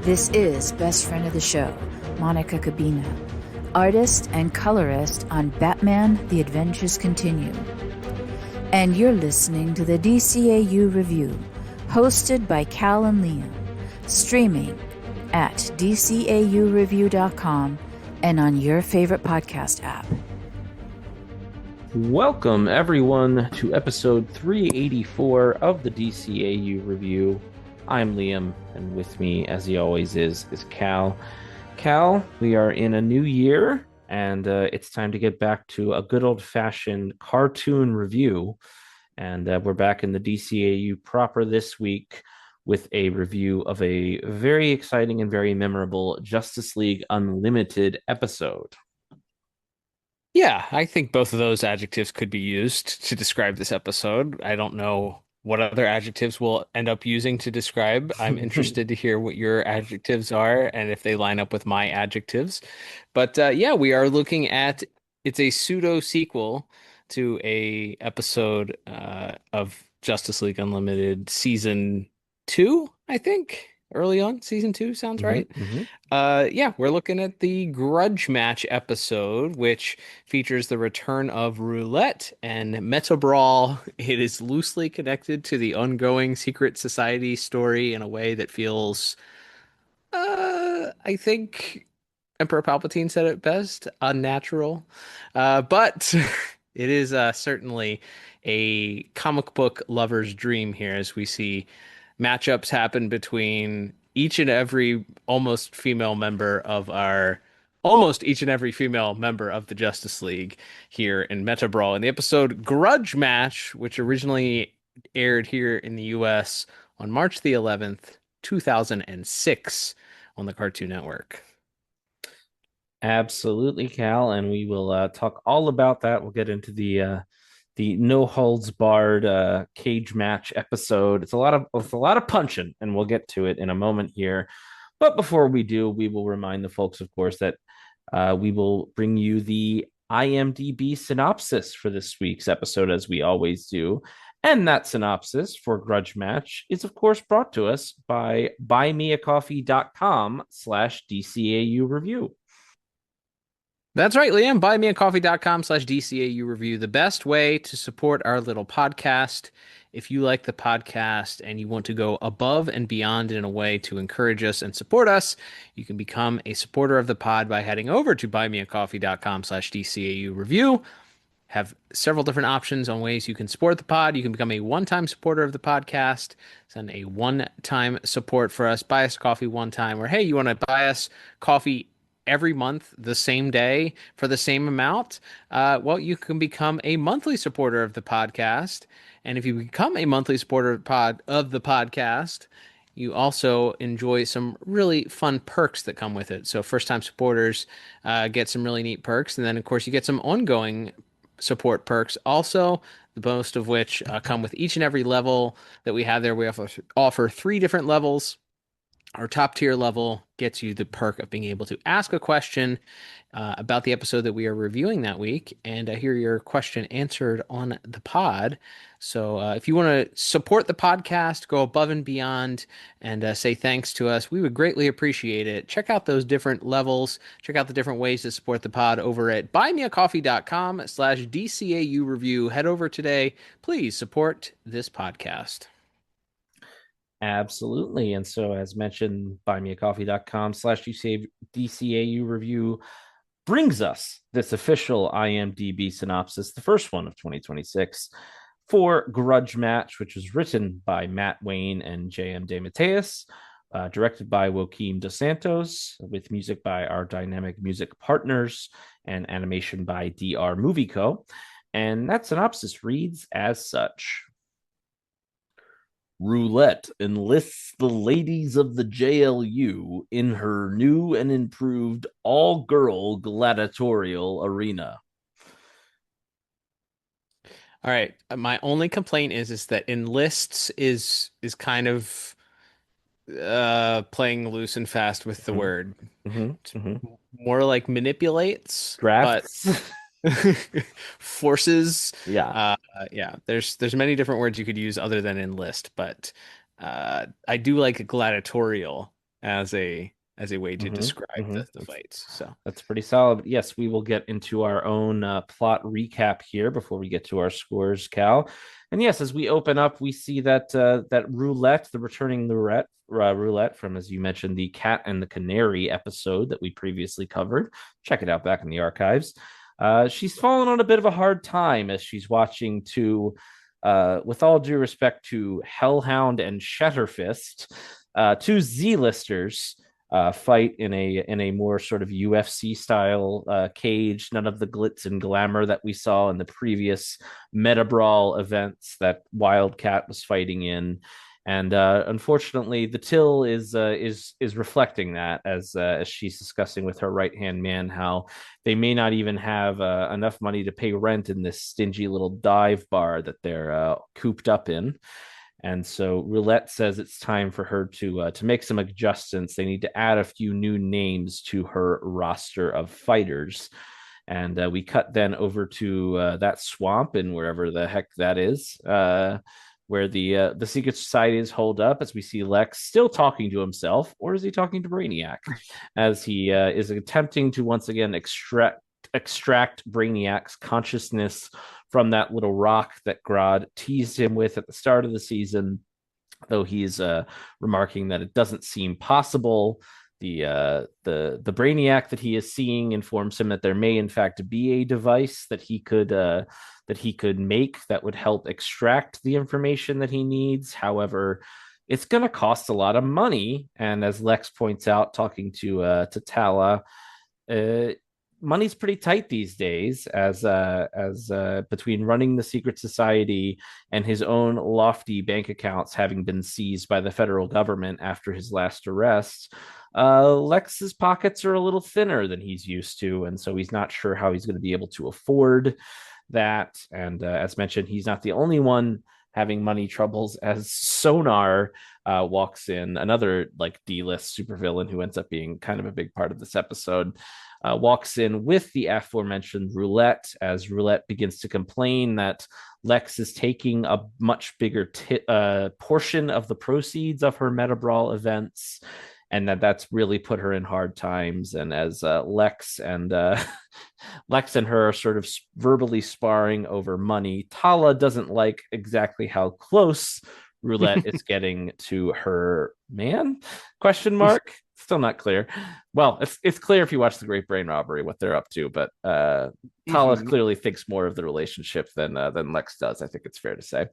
This is best friend of the show, Monica Cabina, artist and colorist on Batman: The Adventures Continue. And you're listening to the DCAU Review, hosted by Cal and Liam, streaming at DCAUreview.com and on your favorite podcast app. Welcome, everyone, to episode 384 of the DCAU Review. I'm Liam, and with me, as he always is Cal. Cal, we are in a new year, and it's time to get back to a good old-fashioned cartoon review. And we're back in the DCAU proper this week with a review of a very exciting and very memorable Justice League Unlimited episode. Yeah, I think both of those adjectives could be used to describe this episode. I don't know what other adjectives we'll end up using to describe. I'm interested to hear what your adjectives are and if they line up with my adjectives. But yeah, we are looking at it's a pseudo sequel to a episode of Justice League Unlimited season 2, I think. Early on, season 2 sounds right. Yeah, we're looking at the Grudge Match episode, which features the return of Roulette and Meta Brawl. It is loosely connected to the ongoing Secret Society story in a way that feels, I think Emperor Palpatine said it best, unnatural. But it is certainly a comic book lover's dream here as we see matchups happen between each and every almost each and every female member of the Justice League here in Meta Brawl in the episode Grudge Match, which originally aired here in the US on March the 11th, 2006 on the Cartoon Network. Absolutely, Cal, and we will talk all about that. We'll get into the no holds barred cage match episode. It's a lot of punching, and we'll get to it in a moment here. But before we do, we will remind the folks, of course, that we will bring you the IMDb synopsis for this week's episode, as we always do. And that synopsis for Grudge Match is, of course, brought to us by buymeacoffee.com/DCAU review. That's right, Liam. Buymeacoffee.com/DCAU review. The best way to support our little podcast. If you like the podcast and you want to go above and beyond in a way to encourage us and support us, you can become a supporter of the pod by heading over to buymeacoffee.com/DCAU review. Have several different options on ways you can support the pod. You can become a one-time supporter of the podcast, send a one-time support for us, buy us coffee one time, or hey, you want to buy us coffee every month, the same day, for the same amount, well, you can become a monthly supporter of the podcast. And if you become a monthly supporter of the podcast, you also enjoy some really fun perks that come with it. So first-time supporters get some really neat perks. And then, of course, you get some ongoing support perks also, most of which come with each and every level that we have there. We offer 3 different levels. Our top tier level gets you the perk of being able to ask a question about the episode that we are reviewing that week and hear your question answered on the pod. So if you want to support the podcast, go above and beyond, and say thanks to us, we would greatly appreciate it. Check out those different levels. Check out the different ways to support the pod over at buymeacoffee.com/DCAU review. Head over today. Please support this podcast. Absolutely. And so, as mentioned, buymeacoffee.com/DCAU review brings us this official IMDb synopsis, the first one of 2026, for Grudge Match, which was written by Matt Wayne and J.M. DeMatteis, directed by Joaquim Dos Santos, with music by our dynamic music partners and animation by DR Movie Co. And that synopsis reads as such. Roulette enlists the ladies of the JLU in her new and improved all-girl gladiatorial arena. All right. My only complaint is that enlists is kind of playing loose and fast with the word. More like manipulates, Drafts. but forces. Yeah. Yeah. There's many different words you could use other than enlist, but I do like gladiatorial as a way to describe hmm the fights. So That's pretty solid. Yes, we will get into our own plot recap here before we get to our scores, Cal. And yes, as we open up, we see that roulette, the returning roulette from, as you mentioned, the Cat and the Canary episode that we previously covered. Check it out back in the archives. She's fallen on a bit of a hard time as she's watching with all due respect to Hellhound and Shatterfist, two Z-listers fight in a more sort of UFC style cage. None of the glitz and glamour that we saw in the previous Meta Brawl events that Wildcat was fighting in. And unfortunately, the Till is reflecting that as she's discussing with her right hand man how they may not even have enough money to pay rent in this stingy little dive bar that they're cooped up in. And so Roulette says it's time for her to make some adjustments. They need to add a few new names to her roster of fighters. And we cut then over to that swamp and wherever the heck that is, where the secret society is holed up. As we see Lex still talking to himself, or is he talking to Brainiac? As he is attempting to once again extract Brainiac's consciousness from that little rock that Grodd teased him with at the start of the season, though he's remarking that it doesn't seem possible. The Brainiac that he is seeing informs him that there may in fact be a device that he could make that would help extract the information that he needs. However, it's going to cost a lot of money, and as Lex points out, talking to Tala, money's pretty tight these days as between running the secret society and his own lofty bank accounts having been seized by the federal government after his last arrest. Lex's pockets are a little thinner than he's used to, and so he's not sure how he's going to be able to afford that. And as mentioned, he's not the only one having money troubles, as Sonar walks in, another like D-list supervillain who ends up being kind of a big part of this episode. Walks in with the aforementioned Roulette, as Roulette begins to complain that Lex is taking a much bigger portion of the proceeds of her Meta Brawl events, and that's really put her in hard times. And as Lex and Lex and her are sort of verbally sparring over money, Tala doesn't like exactly how close Roulette is getting to her man? Question mark. Still not clear. Well, it's clear if you watch the Great Brain Robbery what they're up to, but Tala clearly thinks more of the relationship than Lex does. I think it's fair to say.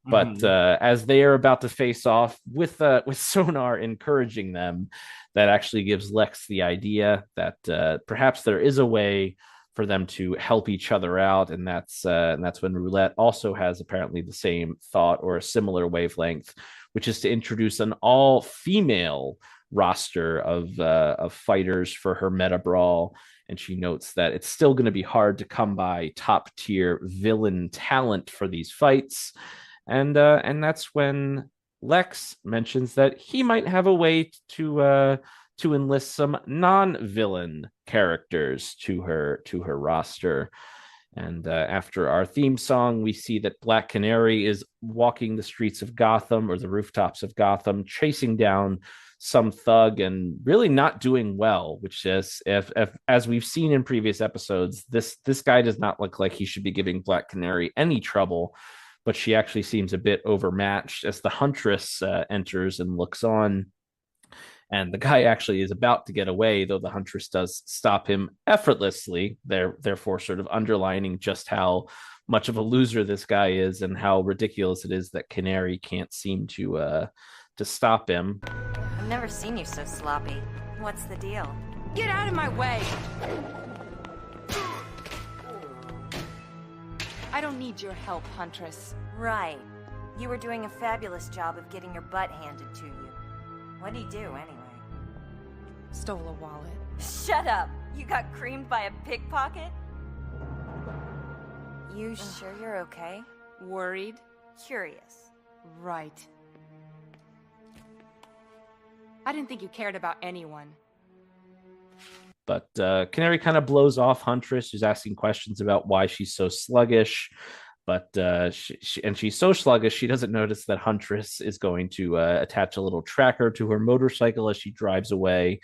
But as they are about to face off with Sonar encouraging them, that actually gives Lex the idea that perhaps there is a way for them to help each other out, and that's when Roulette also has apparently the same thought or a similar wavelength, which is to introduce an all-female roster of fighters for her Meta Brawl. And she notes that it's still going to be hard to come by top tier villain talent for these fights. And that's when Lex mentions that he might have a way to enlist some non-villain characters to her roster. And after our theme song, we see that Black Canary is walking the streets of Gotham, or the rooftops of Gotham, chasing down some thug and really not doing well, which is, if as we've seen in previous episodes, this guy does not look like he should be giving Black Canary any trouble. But she actually seems a bit overmatched as the Huntress enters and looks on. And the guy actually is about to get away, though the Huntress does stop him effortlessly, therefore sort of underlining just how much of a loser this guy is and how ridiculous it is that Canary can't seem to stop him. I've never seen you so sloppy. What's the deal? Get out of my way! I don't need your help, Huntress. Right. You were doing a fabulous job of getting your butt handed to you. What'd he do, anyway? Stole a wallet. Shut up! You got creamed by a pickpocket? You sure you're okay? Worried? Curious. Right. I didn't think you cared about anyone. But Canary kind of blows off Huntress, who's asking questions about why she's so sluggish. But she's so sluggish, she doesn't notice that Huntress is going to attach a little tracker to her motorcycle as she drives away.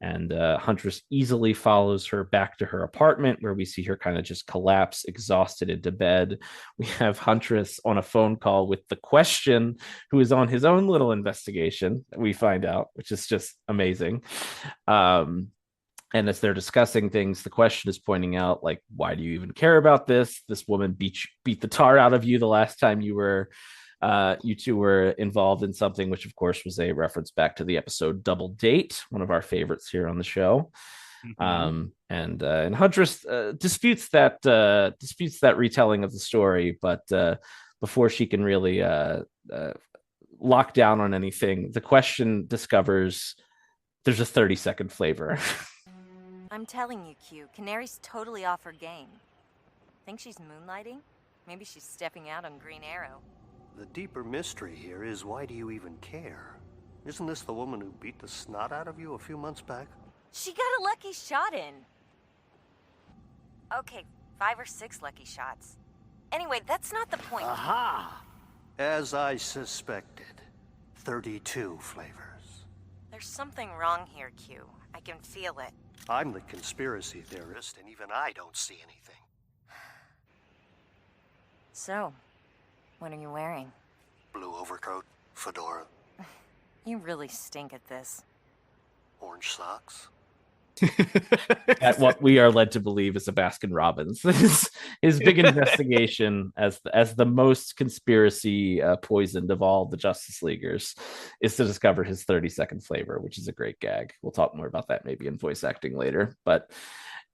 And Huntress easily follows her back to her apartment, where we see her kind of just collapse, exhausted, into bed. We have Huntress on a phone call with the Question, who is on his own little investigation, we find out, which is just amazing. And as they're discussing things, the Question is pointing out, like, why do you even care about this? This woman beat the tar out of you the last time you two were involved in something, which of course was a reference back to the episode Double Date, one of our favorites here on the show. Mm-hmm. And Huntress disputes that retelling of the story, but before she can really lock down on anything, the Question discovers there's a 30-second flavor. I'm telling you, Q, Canary's totally off her game. Think she's moonlighting? Maybe she's stepping out on Green Arrow. The deeper mystery here is, why do you even care? Isn't this the woman who beat the snot out of you a few months back? She got a lucky shot in. Okay, 5 or 6 lucky shots. Anyway, that's not the point. Aha! As I suspected. 32 flavors. There's something wrong here, Q. I can feel it. I'm the conspiracy theorist, and even I don't see anything. So, what are you wearing? Blue overcoat, fedora. You really stink at this. Orange socks. At what we are led to believe is a Baskin Robbins. His big investigation as the most conspiracy poisoned of all the Justice Leaguers is to discover his 30-second flavor, which is a great gag. We'll talk more about that maybe in voice acting later. But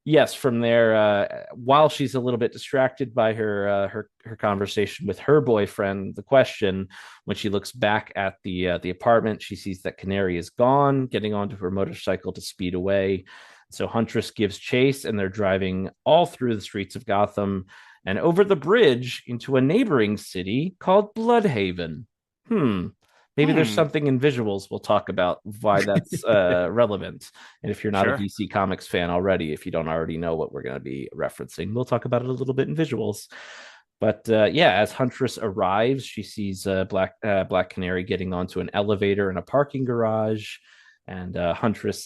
yes, from there, while she's a little bit distracted by her conversation with her boyfriend, the Question, when she looks back at the apartment, she sees that Canary is gone, getting onto her motorcycle to speed away. So Huntress gives chase, and they're driving all through the streets of Gotham and over the bridge into a neighboring city called Bloodhaven. Maybe there's something in visuals we'll talk about why that's relevant. And if you're not a DC Comics fan already, if you don't already know what we're going to be referencing, we'll talk about it a little bit in visuals. But as Huntress arrives, she sees Black Canary getting onto an elevator in a parking garage, and Huntress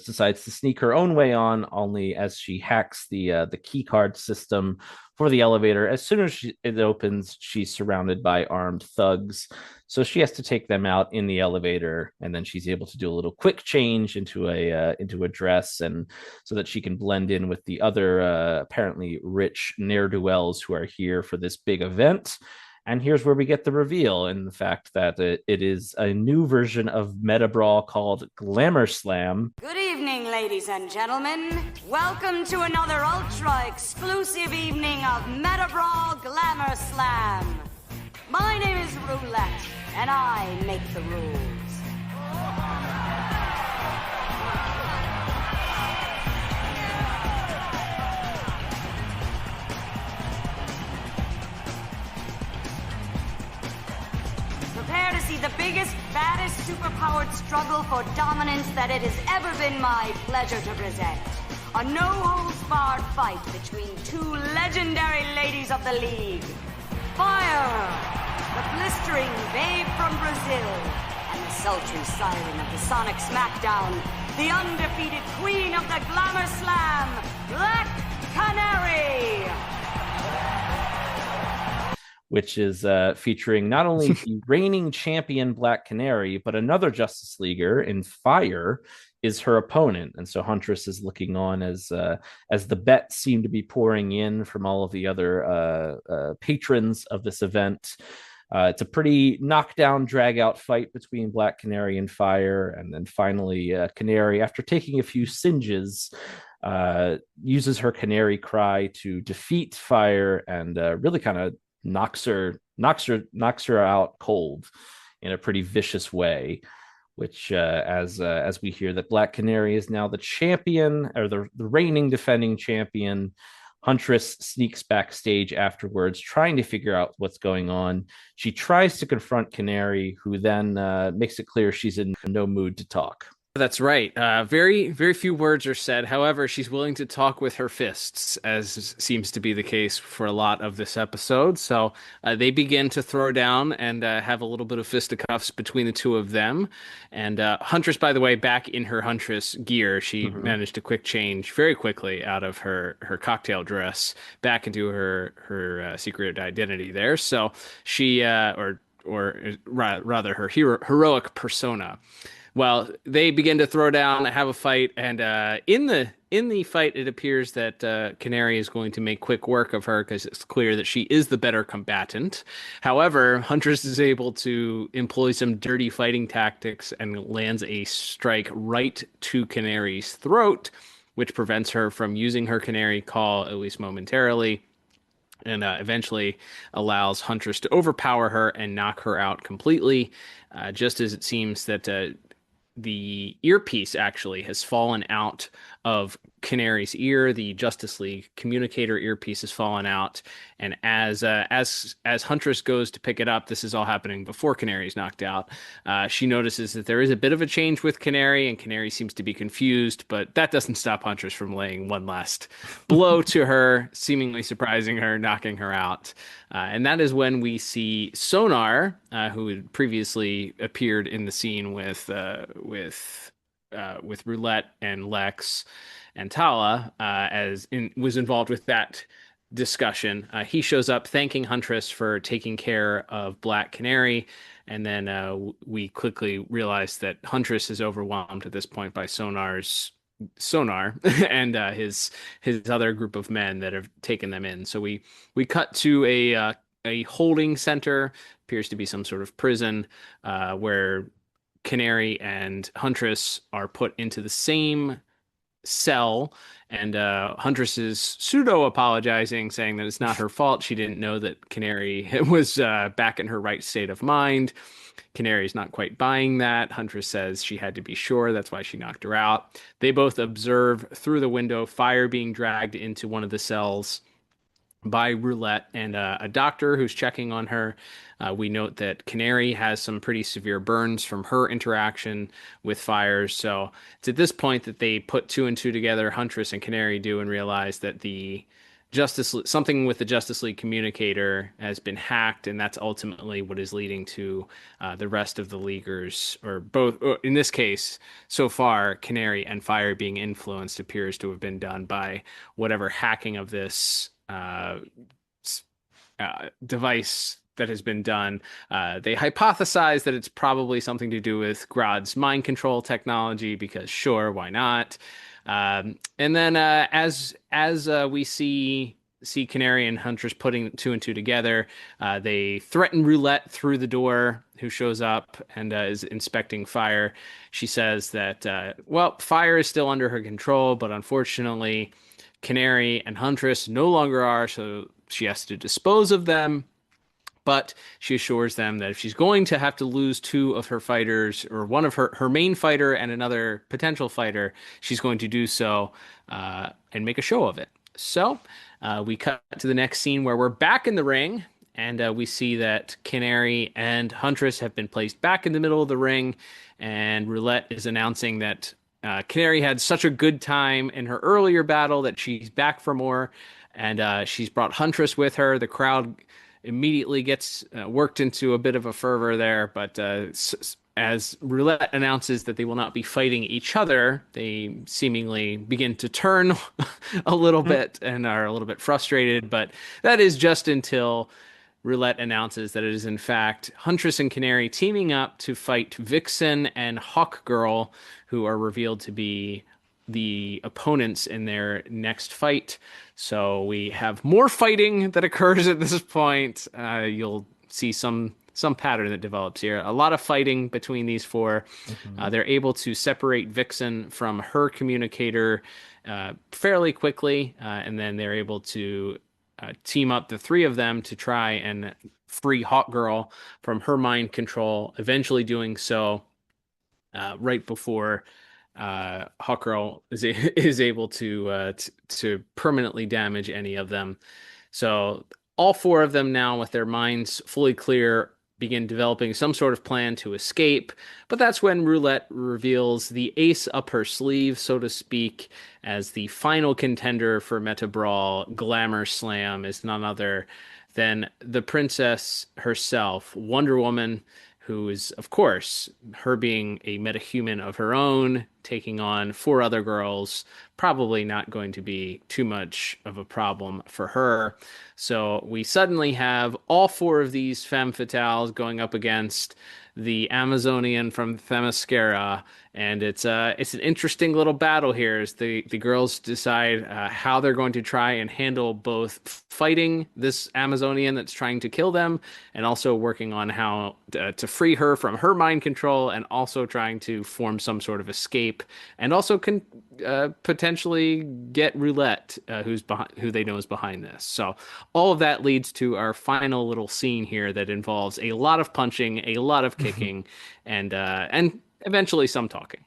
decides to sneak her own way on, only as she hacks the key card system for the elevator. As soon as it opens, she's surrounded by armed thugs. So she has to take them out in the elevator, and then she's able to do a little quick change into a dress, and so that she can blend in with the other apparently rich ne'er-do-wells who are here for this big event. And here's where we get the reveal, in the fact that it is a new version of Meta Brawl called Glamour Slam. Good evening, ladies and gentlemen. Welcome to another ultra-exclusive evening of Meta Brawl Glamour Slam. My name is Roulette, and I make the rules. Prepare to see the biggest, baddest, superpowered struggle for dominance that it has ever been my pleasure to present. A no-holds-barred fight between two legendary ladies of the League. Fire, the blistering babe from Brazil, and the sultry siren of the Sonic Smackdown, the undefeated queen of the Glamour Slam, Black Canary! Which is featuring not only the reigning champion Black Canary, but another Justice Leaguer in Fire is her opponent. And so Huntress is looking on as the bets seem to be pouring in from all of the other patrons of this event. It's a pretty knockdown, drag-out fight between Black Canary and Fire. And then finally, Canary, after taking a few singes, uses her Canary Cry to defeat Fire and really kind of knocks her out cold in a pretty vicious way, which as we hear that Black Canary is now the champion, or the reigning defending champion. Huntress sneaks backstage afterwards, trying to figure out what's going on. She tries to confront Canary, who then makes it clear she's in no mood to talk. That's right. Very, very few words are said. However, she's willing to talk with her fists, as seems to be the case for a lot of this episode. So they begin to throw down and have a little bit of fisticuffs between the two of them. And Huntress, by the way, back in her Huntress gear, she managed to quick change very quickly out of her cocktail dress back into her secret identity there. So she rather her heroic persona. Well, they begin to throw down, have a fight, and in the fight, it appears that Canary is going to make quick work of her because it's clear that she is the better combatant. However, Huntress is able to employ some dirty fighting tactics and lands a strike right to Canary's throat, which prevents her from using her Canary call, at least momentarily, and eventually allows Huntress to overpower her and knock her out completely, just as it seems that the earpiece actually has fallen out of Canary's ear. The Justice League communicator earpiece has fallen out, and as Huntress goes to pick it up, this is all happening before Canary's knocked out. She notices that there is a bit of a change with Canary, and Canary seems to be confused, but that doesn't stop Huntress from laying one last blow to her, seemingly surprising her, knocking her out. And that is when we see Sonar, who had previously appeared in the scene with Roulette and Lex and Tala, was involved with that discussion. He shows up thanking Huntress for taking care of Black Canary, and then we quickly realize that Huntress is overwhelmed at this point by Sonar and his other group of men that have taken them in. So we cut to a holding center, appears to be some sort of prison, where Canary and Huntress are put into the same cell, and Huntress is pseudo apologizing, saying that it's not her fault. She didn't know that Canary was back in her right state of mind. Canary's not quite buying that. Huntress says she had to be sure, that's why she knocked her out. They both observe through the window fire being dragged into one of the cells by Roulette and a doctor who's checking on her. We note that Canary has some pretty severe burns from her interaction with fires. So it's at this point that they put two and two together, Huntress and Canary do, and realize that something with the Justice League communicator has been hacked, and that's ultimately what is leading to the rest of the Leaguers, or both, or in this case, so far, Canary and Fire being influenced appears to have been done by whatever hacking of this device that has been done. They hypothesize that it's probably something to do with Grodd's mind control technology, because sure, why not? And then as we see Canary and Huntress putting two and two together, they threaten Roulette through the door, who shows up and is inspecting Fire. She says that, Fire is still under her control, but unfortunately, Canary and Huntress no longer are, so she has to dispose of them. But she assures them that if she's going to have to lose two of her fighters, or one of her main fighter and another potential fighter, she's going to do so and make a show of it. So we cut to the next scene where we're back in the ring, and we see that Canary and Huntress have been placed back in the middle of the ring, and Roulette is announcing that Canary had such a good time in her earlier battle that she's back for more, and she's brought Huntress with her. The crowd immediately gets worked into a bit of a fervor there, but as Roulette announces that they will not be fighting each other, they seemingly begin to turn a little bit and are a little bit frustrated, but that is just until Roulette announces that it is in fact Huntress and Canary teaming up to fight Vixen and Hawkgirl, who are revealed to be the opponents in their next fight. So we have more fighting that occurs at this point. You'll see some pattern that develops here. A lot of fighting between these four. They're able to separate Vixen from her communicator fairly quickly, and then they're able to team up the three of them to try and free Hawkgirl from her mind control, eventually doing so right before Hawkgirl is able to permanently damage any of them. So all four of them now, with their minds fully clear, begin developing some sort of plan to escape. But that's when Roulette reveals the ace up her sleeve, so to speak, as the final contender for Meta Brawl Glamour Slam is none other than the princess herself, Wonder Woman, who is, of course, her being a metahuman of her own, taking on 4 other girls, probably not going to be too much of a problem for her. So we suddenly have all 4 of these femme fatales going up against the Amazonian from Themyscira, and it's an interesting little battle here as the girls decide how they're going to try and handle both fighting this Amazonian that's trying to kill them, and also working on how to free her from her mind control, and also trying to form some sort of escape, and also potentially get Roulette, who they know is behind this. So all of that leads to our final little scene here that involves a lot of punching, a lot of kicking, and eventually some talking.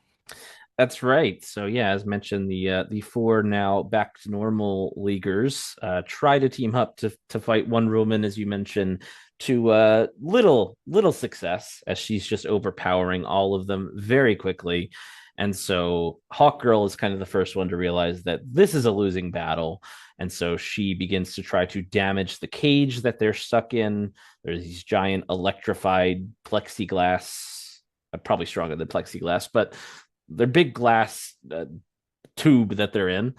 That's right. So yeah, as mentioned, the 4 now back to normal leaguers try to team up to fight Wonder Woman, as you mentioned, to little success, as she's just overpowering all of them very quickly. And so Hawkgirl is kind of the first one to realize that this is a losing battle. And so she begins to try to damage the cage that they're stuck in. There's these giant electrified plexiglass, probably stronger than plexiglass, but they're big glass tube that they're in.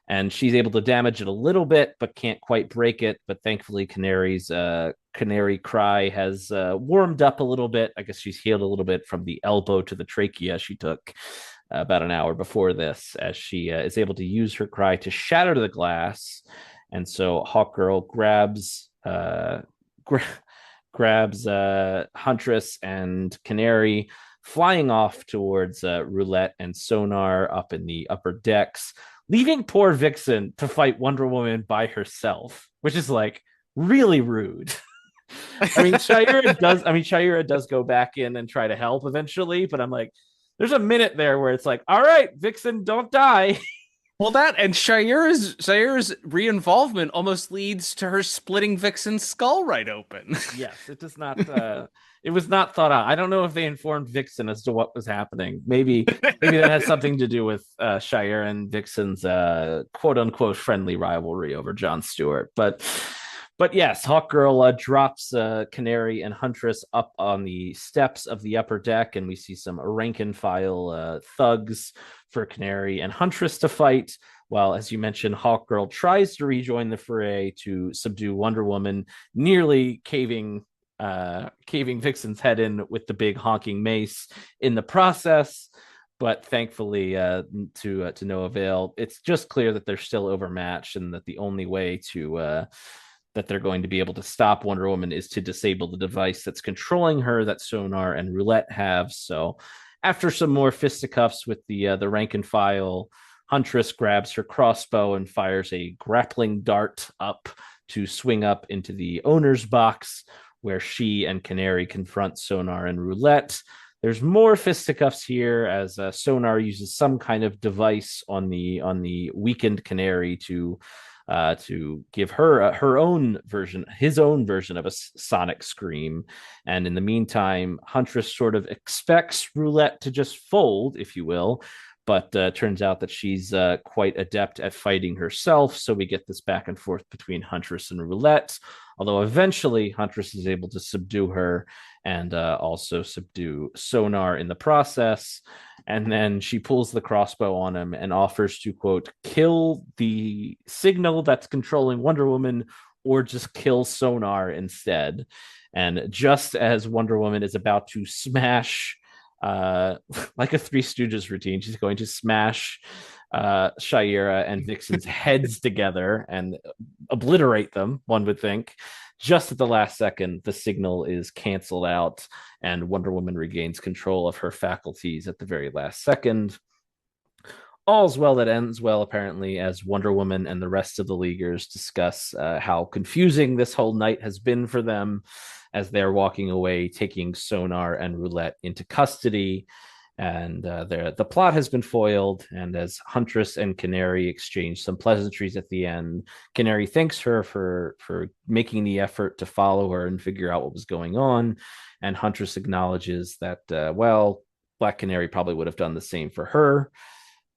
And she's able to damage it a little bit, but can't quite break it. But thankfully, Canary's Canary Cry has warmed up a little bit. I guess she's healed a little bit from the elbow to the trachea she took about an hour before this, as she is able to use her cry to shatter the glass. And so Hawkgirl grabs Huntress and Canary, flying off towards Roulette and Sonar up in the upper decks, leaving poor Vixen to fight Wonder Woman by herself, which is like really rude. I mean, Shayera does go back in and try to help eventually, but I'm like, there's a minute there where it's like, all right, Vixen, don't die. Well, that and Shayera's re-involvement almost leads to her splitting Vixen's skull right open. Yes, it does not. It was not thought out. I don't know if they informed Vixen as to what was happening. Maybe that has something to do with Shayera and Vixen's quote unquote friendly rivalry over Jon Stewart. But yes, Hawkgirl drops Canary and Huntress up on the steps of the upper deck, and we see some rank and file thugs for Canary and Huntress to fight. While, as you mentioned, Hawkgirl tries to rejoin the fray to subdue Wonder Woman, nearly caving Vixen's head in with the big honking mace in the process. But thankfully, to no avail. It's just clear that they're still overmatched, and that the only way to that they're going to be able to stop Wonder Woman is to disable the device that's controlling her that Sonar and Roulette have. So after some more fisticuffs with the rank and file, Huntress grabs her crossbow and fires a grappling dart up to swing up into the owner's box, where she and Canary confront Sonar and Roulette. There's more fisticuffs here as Sonar uses some kind of device on the weakened Canary to give her his own version of a sonic scream. And in the meantime, Huntress sort of expects Roulette to just fold, if you will, but turns out that she's quite adept at fighting herself. So we get this back and forth between Huntress and Roulette, although eventually Huntress is able to subdue her and also subdue Sonar in the process. And then she pulls the crossbow on him and offers to, quote, kill the signal that's controlling Wonder Woman, or just kill Sonar instead. And just as Wonder Woman is about to smash, like a Three Stooges routine, she's going to smash Shayera and Vixen's heads together and obliterate them, one would think. Just at the last second, the signal is canceled out and Wonder Woman regains control of her faculties at the very last second. All's well that ends well, apparently, as Wonder Woman and the rest of the Leaguers discuss how confusing this whole night has been for them as they're walking away, taking Sonar and Roulette into custody. And the plot has been foiled. And as Huntress and Canary exchange some pleasantries at the end, Canary thanks her for making the effort to follow her and figure out what was going on. And Huntress acknowledges that, well, Black Canary probably would have done the same for her.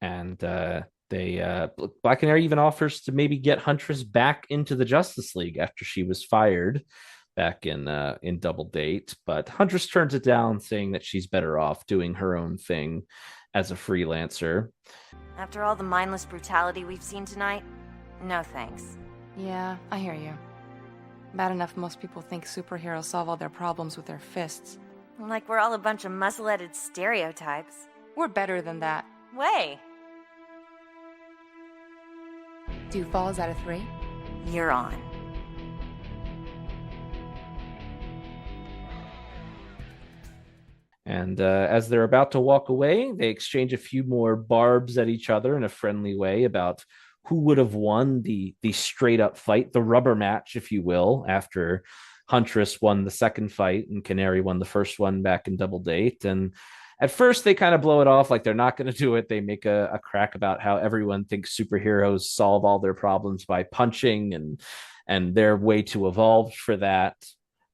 And Black Canary even offers to maybe get Huntress back into the Justice League after she was fired back in Double Date, but Huntress turns it down, saying that she's better off doing her own thing as a freelancer. After all the mindless brutality we've seen tonight, no thanks. Yeah, I hear you. Bad enough most people think superheroes solve all their problems with their fists. Like we're all a bunch of muscle-headed stereotypes. We're better than that. Way. 2 falls out of 3? You're on. And as they're about to walk away, they exchange a few more barbs at each other in a friendly way about who would have won the straight up fight, the rubber match, if you will, after Huntress won the second fight and Canary won the first one back in Double Date. And at first they kind of blow it off like they're not going to do it. They make a crack about how everyone thinks superheroes solve all their problems by punching, and they're way too evolved for that,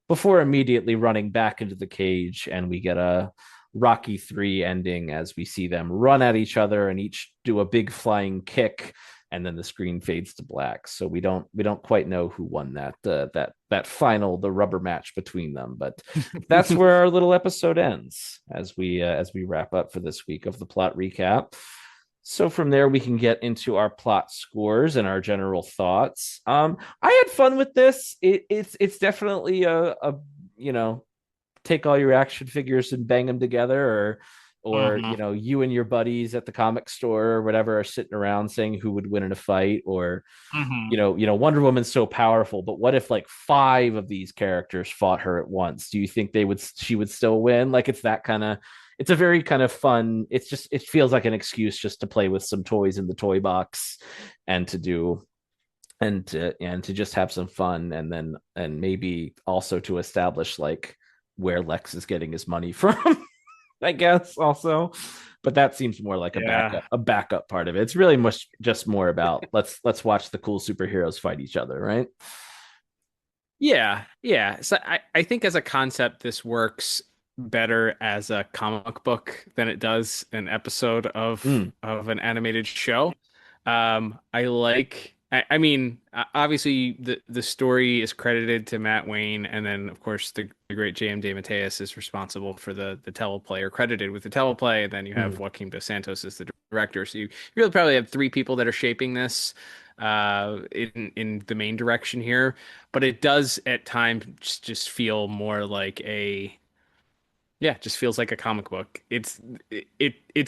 before immediately running back into the cage. And we get a Rocky 3 ending as we see them run at each other and each do a big flying kick, and then the screen fades to black. So we don't quite know who won that final, the rubber match between them. But that's where our little episode ends as we wrap up for this week of the plot recap. So from there, we can get into our plot scores and our general thoughts. I had fun with this. It's definitely a take all your action figures and bang them together, or you and your buddies at the comic store or whatever are sitting around saying who would win in a fight, or Wonder Woman's so powerful, but what if like 5 of these characters fought her at once? Do you think she would still win? Like, it's a very kind of fun, it feels like an excuse just to play with some toys in the toy box and to just have some fun, and maybe also to establish like where Lex is getting his money from. I guess also, but that seems more like a backup part of it. It's really much just more about let's watch the cool superheroes fight each other, right? Yeah. So I think as a concept, this works better as a comic book than it does an episode of an animated show. I mean, obviously the story is credited to Matt Wayne, and then of course the great J.M. DeMatteis is responsible for the teleplay, or credited with the teleplay, and then you have Joaquin Dos Santos as the director. So you really probably have 3 people that are shaping this in the main direction here, but it does at times just feel more like just feels like a comic book. It's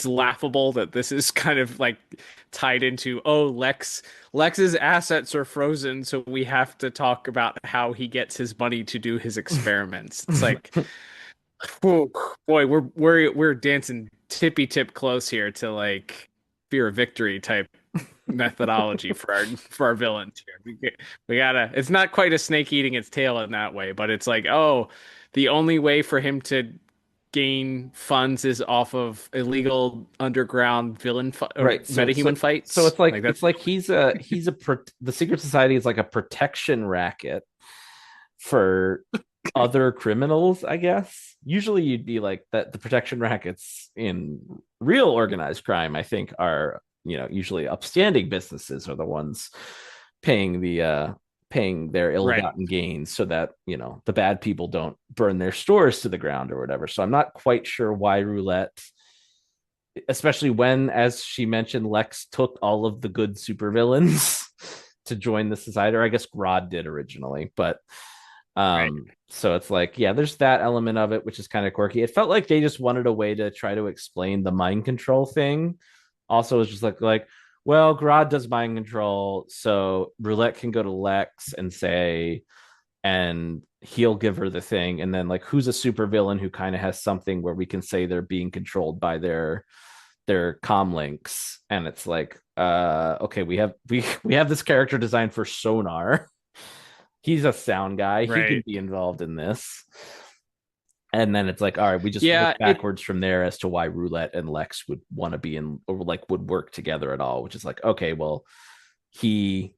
laughable that this is kind of like tied into, Lex's assets are frozen, so we have to talk about how he gets his money to do his experiments. It's like, oh, boy, we're dancing tippy tip close here to like Fear of Victory type methodology for our villains here. We gotta. It's not quite a snake eating its tail in that way, but it's like, the only way for him to gain funds is off of illegal underground villain metahuman fights. So it's like the secret society is like a protection racket for other criminals, I guess. Usually you'd be like that. The protection rackets in real organized crime, I think, are usually upstanding businesses are the ones paying their ill-gotten gains so that the bad people don't burn their stores to the ground or whatever. So I'm not quite sure why Roulette, especially when, as she mentioned, Lex took all of the good supervillains to join the society, or I guess Grodd did originally, but so it's like, there's that element of it which is kind of quirky. It felt like they just wanted a way to try to explain the mind control thing. Also, it's just like, well, Grodd does mind control, so Roulette can go to Lex and say, and he'll give her the thing. And then, like, who's a supervillain who kind of has something where we can say they're being controlled by their comm links? And it's like, okay, we have this character designed for sonar. He's a sound guy. Right. He can be involved in this. And then it's like, all right, we just Yeah, look backwards from there as to why Roulette and Lex would want to be in, or like would work together at all, which is like, okay, well, he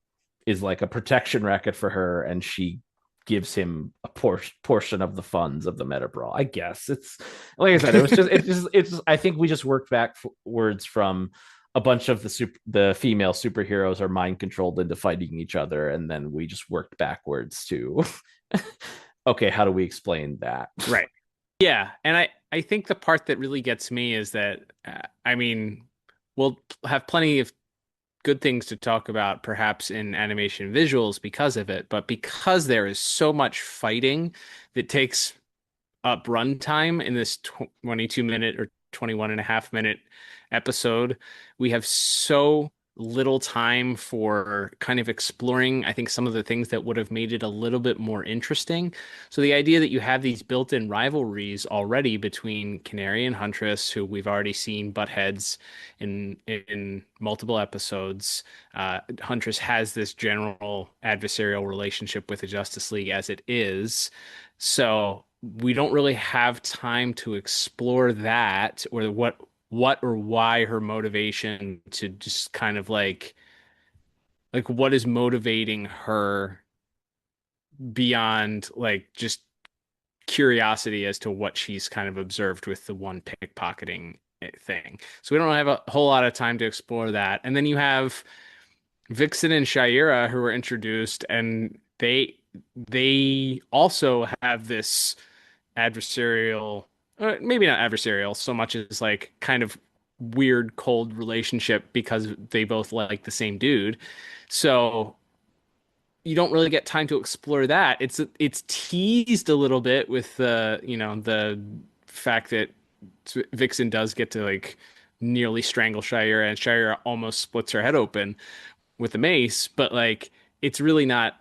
is like a protection racket for her, and she gives him a portion of the funds of the meta brawl. I guess it's like I said, it's I think we just worked backwards from a bunch of the female superheroes are mind controlled into fighting each other, and then we just worked backwards to okay, how do we explain that? Right. Yeah, and I think the part that really gets me is that I mean, we'll have plenty of good things to talk about perhaps in animation visuals because of it, but because there is so much fighting that takes up runtime in this 22-minute or 21 and a half minute episode, we have so little time for kind of exploring, I think, some of the things that would have made it a little bit more interesting. So the idea that you have these built-in rivalries already between Canary and Huntress, who we've already seen butt heads in multiple episodes. Huntress has this general adversarial relationship with the Justice League as it is. So we don't really have time to explore that, or what or why her motivation to just kind of like what is motivating her beyond like just curiosity as to what she's kind of observed with the one pickpocketing thing. So we don't have a whole lot of time to explore that. And then you have Vixen and Shaira who were introduced, and they also have this adversarial, maybe not adversarial so much as like kind of weird cold relationship because they both like the same dude. So you don't really get time to explore that. It's teased a little bit with the, the fact that Vixen does get to like nearly strangle Shaira, and Shaira almost splits her head open with the mace, but like it's really not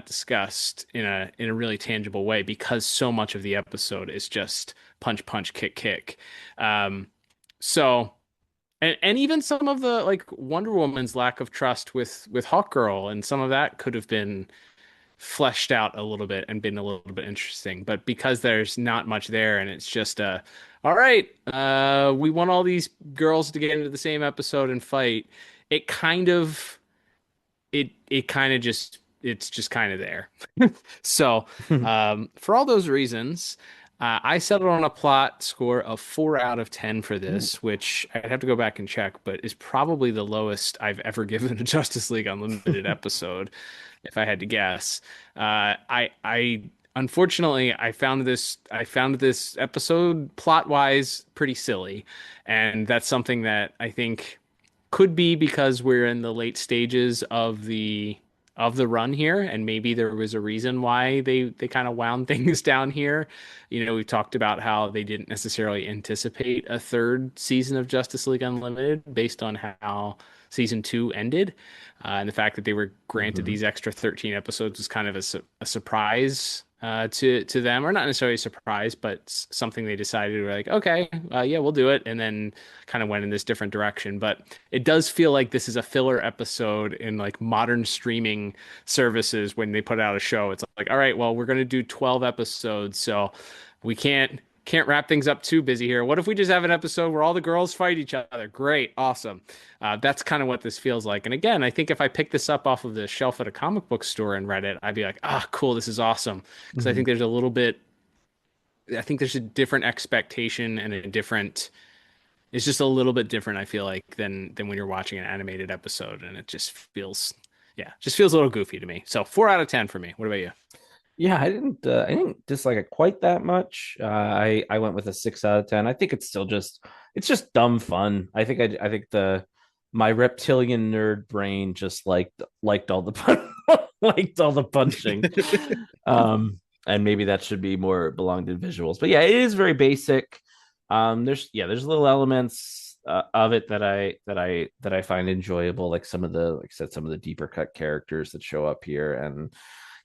discussed in a really tangible way because so much of the episode is just punch punch kick kick. So and even some of the like Wonder Woman's lack of trust with Hawkgirl, and some of that could have been fleshed out a little bit and been a little bit interesting, but because there's not much there and it's just all right, we want all these girls to get into the same episode and fight, it kind of it kind of just it's just kind of there. So, for all those reasons, I settled on a plot score of 4 out of 10 for this, which I'd have to go back and check, but is probably the lowest I've ever given a Justice League Unlimited episode, if I had to guess. I unfortunately I found this episode plot wise pretty silly, and that's something that I think could be because we're in the late stages of the run here, and maybe there was a reason why they kind of wound things down here. We've talked about how they didn't necessarily anticipate a third season of Justice League Unlimited based on how season 2 ended, and the fact that they were granted these extra 13 episodes was kind of a surprise to them, or not necessarily a surprise, but something they decided to like, okay, yeah, we'll do it, and then kind of went in this different direction. But it does feel like this is a filler episode in like modern streaming services when they put out a show. It's like, all right, well, we're going to do 12 episodes, so we can't wrap things up too busy here. What if we just have an episode where all the girls fight each other? Great, awesome. That's kind of what this feels like. And again, I think if I picked this up off of the shelf at a comic book store and read it, I'd be like, cool, this is awesome. Because I think there's a different expectation and it's just a little bit different, I feel like, than when you're watching an animated episode. And it just feels a little goofy to me. So 4 out of 10 for me. What about you? Yeah, I didn't dislike it quite that much. I went with a 6 out of 10. I think it's just dumb fun. I think my reptilian nerd brain just liked all the liked all the punching. And maybe that should be more belonged in visuals. But yeah, it is very basic. There's little elements of it that I find enjoyable, like some of the deeper cut characters that show up here. And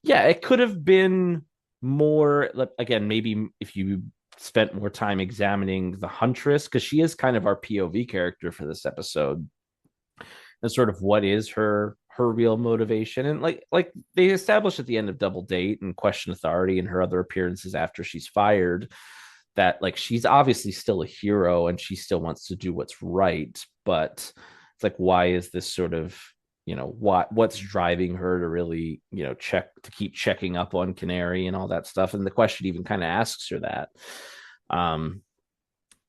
yeah, it could have been more, again, maybe if you spent more time examining the Huntress, because she is kind of our POV character for this episode, and sort of what is her her real motivation. And like they established at the end of Double Date and Question Authority and her other appearances after she's fired, that like she's obviously still a hero and she still wants to do what's right, but it's like, why is this sort of, what's driving her to really, keep checking up on Canary and all that stuff? And the question even kind of asks her that.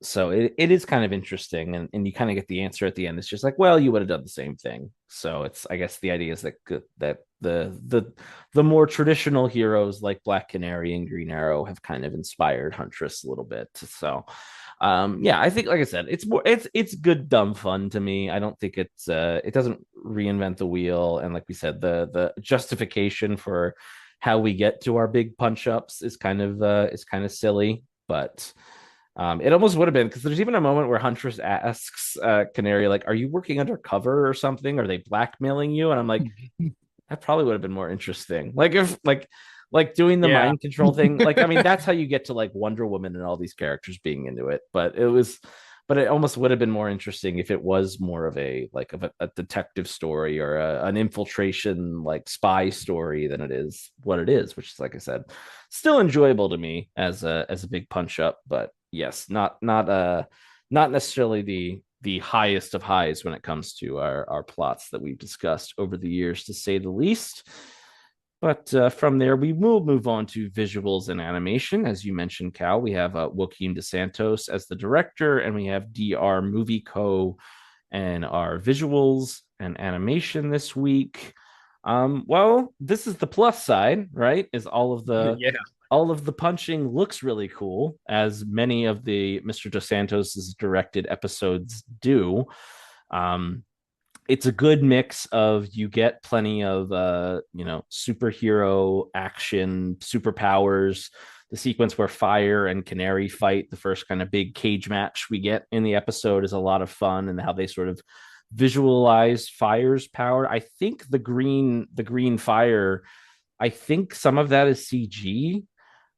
So it is kind of interesting, and you kind of get the answer at the end. It's just like, well, you would have done the same thing. So it's, I guess the idea is that the more traditional heroes like Black Canary and Green Arrow have kind of inspired Huntress a little bit. So yeah, I think, like I said, it's good dumb fun to me. I don't think it doesn't reinvent the wheel, and like we said, the justification for how we get to our big punch ups is kind of silly, but it almost would have been, because there's even a moment where Huntress asks Canary, like, are you working undercover or something? Are they blackmailing you? And I'm like, that probably would have been more interesting. Like, if like doing the mind control thing. Like, I mean, that's how you get to like Wonder Woman and all these characters being into it. But it almost would have been more interesting if it was more of a detective story or an infiltration like spy story than it is what it is, which is, like I said, still enjoyable to me as a big punch up. But yes, not necessarily the highest of highs when it comes to our plots that we've discussed over the years, to say the least. But from there, we will move on to visuals and animation. As you mentioned, Cal, we have Joaquin DeSantos as the director, and we have DR Movie Co. and our visuals and animation this week. Well, this is the plus side, right? Is all of the all of the punching looks really cool, as many of the Mr. DeSantos' directed episodes do. It's a good mix of, you get plenty of superhero action, superpowers. The sequence where Fire and Canary fight, the first kind of big cage match we get in the episode, is a lot of fun, and how they sort of visualize Fire's power. I think the green fire, I think some of that is CG.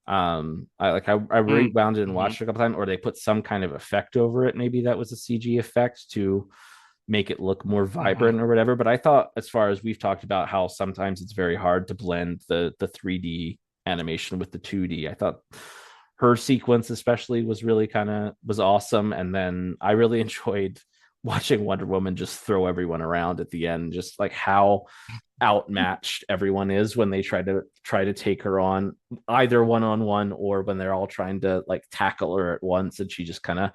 I rewound it and watched it a couple times, or they put some kind of effect over it. Maybe that was a CG effect to make it look more vibrant or whatever. But I thought, as far as we've talked about how sometimes it's very hard to blend the 3D animation with the 2D, I thought her sequence especially was awesome. And then I really enjoyed watching Wonder Woman just throw everyone around at the end, just like how outmatched everyone is when they try to take her on, either one-on-one or when they're all trying to like tackle her at once, and she just kind of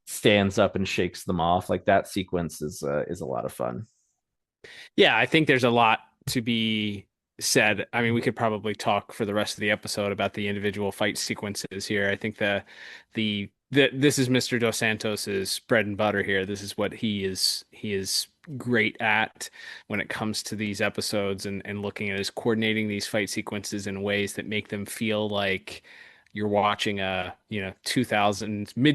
stands up and shakes them off. Like, that sequence is a lot of fun. Yeah, I think there's a lot to be said. I mean, we could probably talk for the rest of the episode about the individual fight sequences here. I think this is Mr. Dos Santos's bread and butter here. This is what he is great at when it comes to these episodes, and looking at is coordinating these fight sequences in ways that make them feel like you're watching a mid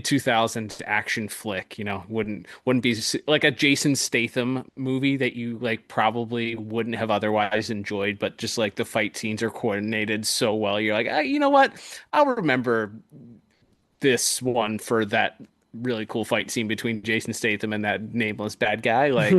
2000s action flick. Wouldn't be like a Jason Statham movie that you like probably wouldn't have otherwise enjoyed, but just like the fight scenes are coordinated so well, you're like, you know what, I'll remember this one for that really cool fight scene between Jason Statham and that nameless bad guy. Like,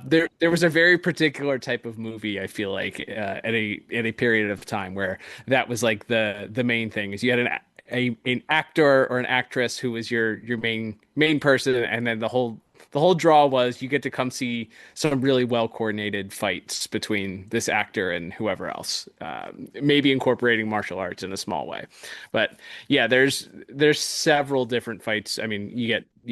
there was a very particular type of movie, I feel like, at a period of time where that was like the main thing, is you had an actor or an actress who was your main person, and then the whole draw was you get to come see some really well coordinated fights between this actor and whoever else, maybe incorporating martial arts in a small way. But yeah, there's several different fights. I mean, you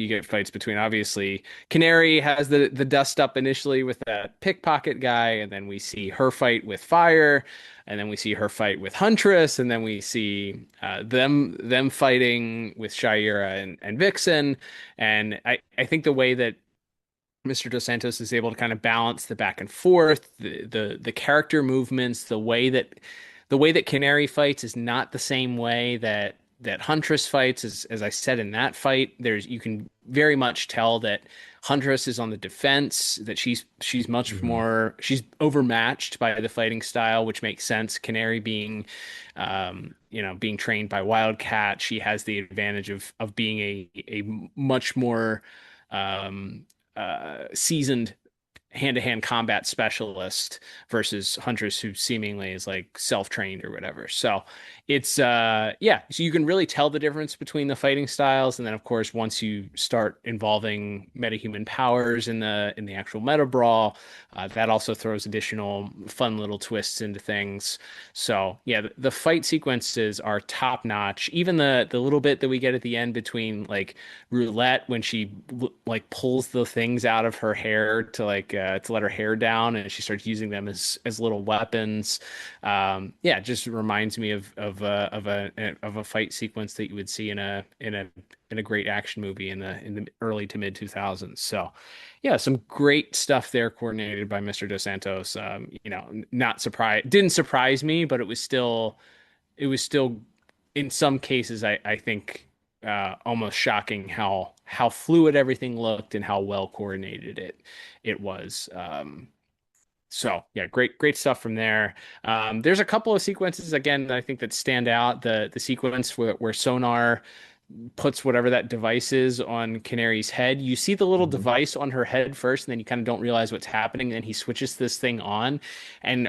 get fights between, obviously, Canary has the dust up initially with that pickpocket guy, and then we see her fight with Fire, and then we see her fight with Huntress, and then we see them fighting with Shaira and Vixen. And I think the way that Mr. Dos Santos is able to kind of balance the back and forth, the character movements, the way that Canary fights is not the same way that Huntress fights. As I said, in that fight, you can very much tell that Huntress is on the defense, that she's much more, she's overmatched by the fighting style, which makes sense. Canary being being trained by Wildcat, she has the advantage of being a much more seasoned hand-to-hand combat specialist versus Huntress, who seemingly is like self-trained or whatever. So it's yeah, so you can really tell the difference between the fighting styles. And then of course, once you start involving metahuman powers in the actual meta brawl, that also throws additional fun little twists into things. So yeah, the fight sequences are top notch. Even the little bit that we get at the end between like Roulette, when she like pulls the things out of her hair to like to let her hair down, and she starts using them as little weapons. Yeah, it just reminds me of a fight sequence that you would see in a great action movie in the early to mid 2000s. So yeah, some great stuff there, coordinated by Mr. Dos Santos. Not surprise, didn't surprise me, but it was still in some cases, I think, almost shocking how fluid everything looked and how well coordinated it was. So yeah, great stuff from there. There's a couple of sequences again that I think that stand out. The sequence where Sonar puts whatever that device is on Canary's head. You see the little device on her head first, and then you kind of don't realize what's happening. And then he switches this thing on, and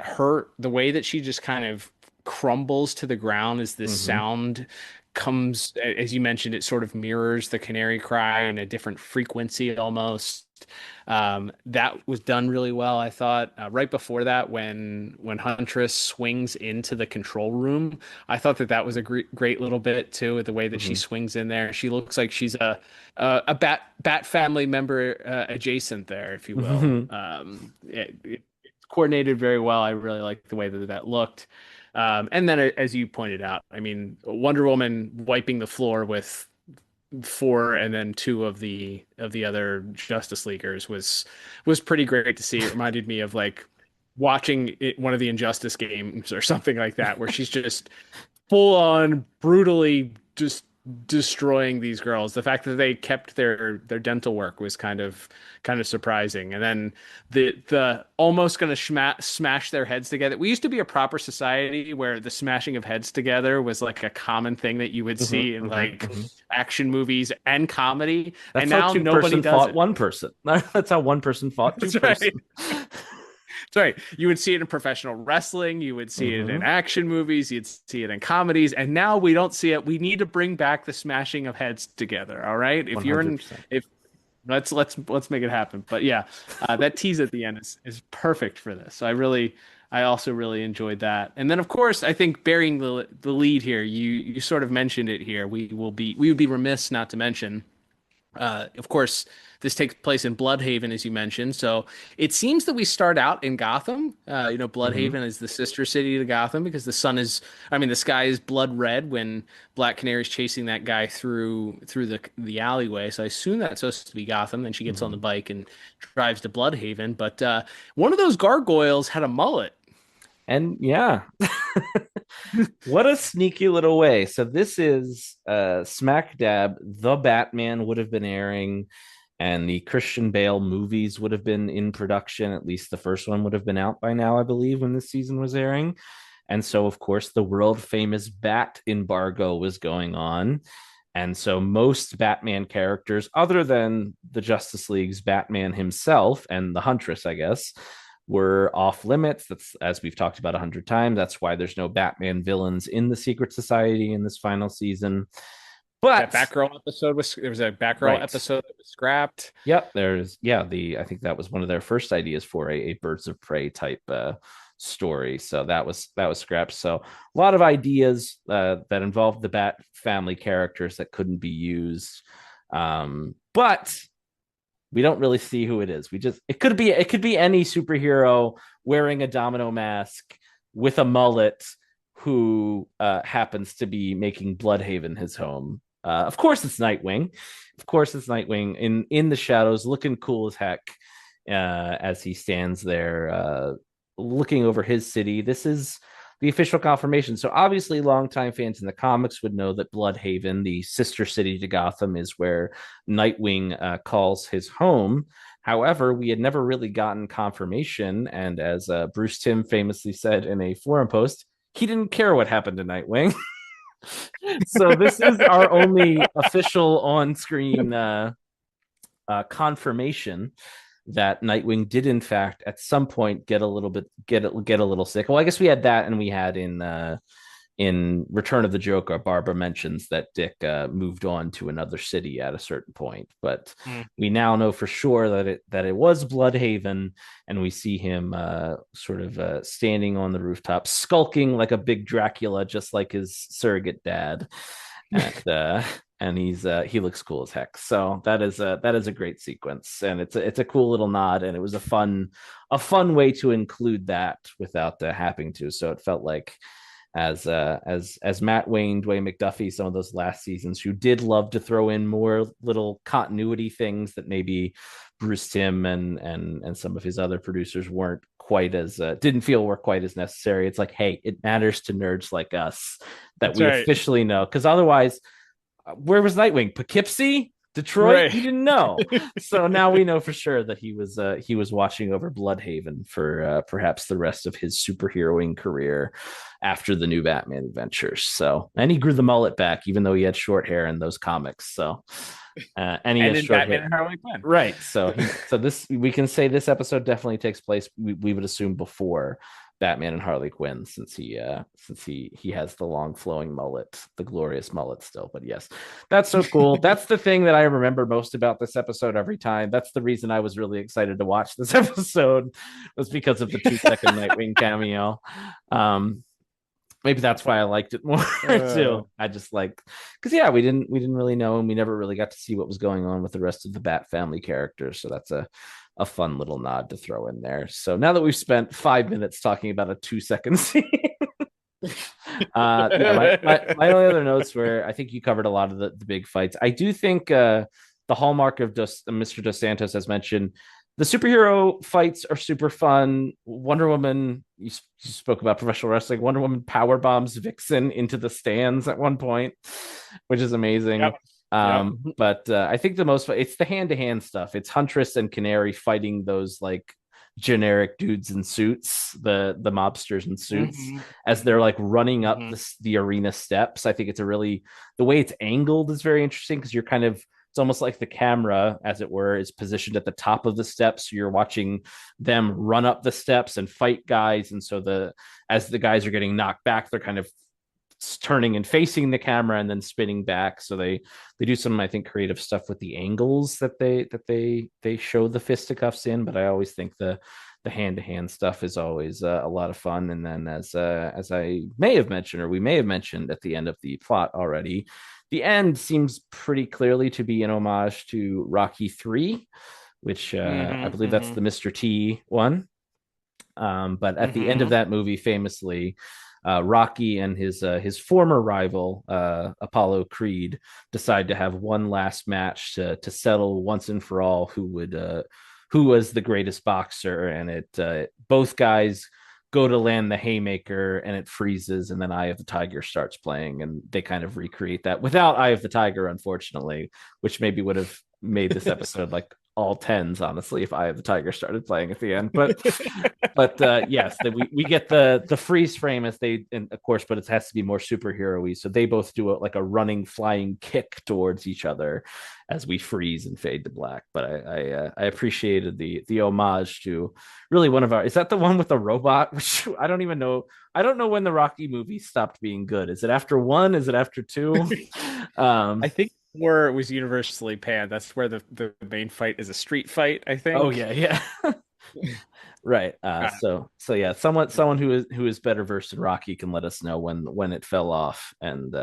the way that she just kind of crumbles to the ground as this sound comes, as you mentioned, it sort of mirrors the canary cry in a different frequency almost. That was done really well, I thought. Right before that, when Huntress swings into the control room, I thought that was a great little bit too, with the way that she swings in there. She looks like she's a bat family member adjacent there, if you will. It's coordinated very well. I really like the way that looked. And then, as you pointed out, I mean, Wonder Woman wiping the floor with 4 and then 2 of the other Justice Leaguers was pretty great to see. It reminded me of like watching one of the Injustice games or something like that, where she's just full on brutally just destroying these girls. The fact that they kept their dental work was kind of surprising. And then the almost going to smash their heads together. We used to be a proper society where the smashing of heads together was like a common thing that you would see in like action movies and comedy. That's and how now two nobody person does fought it. one person. That's how one person fought two person. That's right. You would see it in professional wrestling. You would see it in action movies. You'd see it in comedies. And now we don't see it. We need to bring back the smashing of heads together. All right. If 100%. You're in, let's make it happen. But yeah, that tease at the end is perfect for this. So I also really enjoyed that. And then of course, I think bearing the lead here, you sort of mentioned it here. We would be remiss not to mention. Of course, this takes place in Bloodhaven, as you mentioned. So it seems that we start out in Gotham. Bloodhaven is the sister city to Gotham because the sky is blood red when Black Canary's chasing that guy through the alleyway. So I assume that's supposed to be Gotham. Then she gets on the bike and drives to Bloodhaven. But one of those gargoyles had a mullet. And yeah, what a sneaky little way. So this is smack dab. The Batman would have been airing, and the Christian Bale movies would have been in production. At least the first one would have been out by now, I believe, when this season was airing. And so, of course, the world famous Bat embargo was going on. And so most Batman characters, other than the Justice League's Batman himself and the Huntress, I guess, were off limits. That's, as we've talked about 100 times, that's why there's no Batman villains in the Secret Society in this final season. But that Batgirl episode there was a Batgirl episode that was scrapped. Yep, I think that was one of their first ideas for a Birds of Prey type story. So that was scrapped. So a lot of ideas that involved the Bat family characters that couldn't be used. But we don't really see who it is. It could be any superhero wearing a domino mask with a mullet who happens to be making Bloodhaven his home. Of course it's Nightwing. In the shadows, looking cool as heck as he stands there looking over his city. This is the official confirmation. So obviously longtime fans in the comics would know that Bloodhaven, the sister city to Gotham, is where Nightwing calls his home. However, we had never really gotten confirmation. And as Bruce Timm famously said in a forum post, he didn't care what happened to Nightwing. So this is our only official on-screen confirmation that Nightwing did in fact at some point get a little sick. Well, I guess we had that, and we had in Return of the Joker, Barbara mentions that Dick moved on to another city at a certain point, but we now know for sure that it was Bloodhaven, and we see him sort of standing on the rooftop, skulking like a big Dracula, just like his surrogate dad, and he looks cool as heck. So that is a great sequence, and it's a cool little nod, and it was a fun way to include that without having to. So it felt like, as Matt Wayne, Dwayne McDuffie, some of those last seasons, who did love to throw in more little continuity things that maybe Bruce Timm and some of his other producers weren't quite as didn't feel were quite as necessary. It's like, hey, it matters to nerds like us that we officially know, because otherwise, where was Nightwing? Poughkeepsie? Detroit? Right. You didn't know. So now we know for sure that he was watching over Bloodhaven for perhaps the rest of his superheroing career after the new Batman adventures. So, and he grew the mullet back, even though he had short hair in those comics. So, and he has short Batman hair. And Harley Quinn. Right. So this, we can say this episode definitely takes place, we would assume, before Batman and Harley Quinn, since he has the long flowing mullet, the glorious mullet still. But yes, that's so cool. That's the thing that I remember most about this episode every time. That's the reason I was really excited to watch this episode, was because of the 2-second Nightwing cameo. Maybe that's why I liked it more too. I just because we didn't really know, and we never really got to see what was going on with the rest of the Bat family characters. So that's a fun little nod to throw in there. So now that we've spent 5 minutes talking about a 2-second scene, my only other notes were, I think you covered a lot of the big fights. I do think the hallmark of Mr. Dos Santos, as mentioned, the superhero fights are super fun. Wonder Woman, you spoke about professional wrestling. Wonder Woman power bombs Vixen into the stands at one point, which is amazing. Yep. But I think it's the hand-to-hand stuff. It's Huntress and Canary fighting those like generic dudes in suits, the mobsters in suits, as they're like running up the arena steps. I think it's the way it's angled is very interesting, because you're it's almost like the camera, as it were, is positioned at the top of the steps. So you're watching them run up the steps and fight guys. And so as the guys are getting knocked back, they're kind of turning and facing the camera and then spinning back. So they do some, I think, creative stuff with the angles that they show the fisticuffs in. But I always think the hand-to-hand stuff is always a lot of fun. And then as I may have mentioned, or we may have mentioned at the end of the plot already, the end seems pretty clearly to be an homage to Rocky 3, which I believe that's the Mr. T one. But at the end of that movie, famously, Rocky and his former rival, Apollo Creed, decide to have one last match to settle once and for all who was the greatest boxer. And both guys go to land the haymaker, and it freezes, and then Eye of the Tiger starts playing, and they kind of recreate that without Eye of the Tiger, unfortunately, which maybe would have made this episode like all tens, honestly, if Eye of the Tiger started playing at the end. But yes, we get the freeze frame and of course, but it has to be more superhero-y. So they both do a running, flying kick towards each other as we freeze and fade to black. But I appreciated the homage to really one of our. Is that the one with the robot? Which I don't even know. I don't know when the Rocky movies stopped being good. Is it after 1? Is it after 2? I think 4 was universally panned. That's where the main fight is a street fight, I think. Oh yeah. Right. So yeah, someone who is better versed in Rocky can let us know when it fell off. And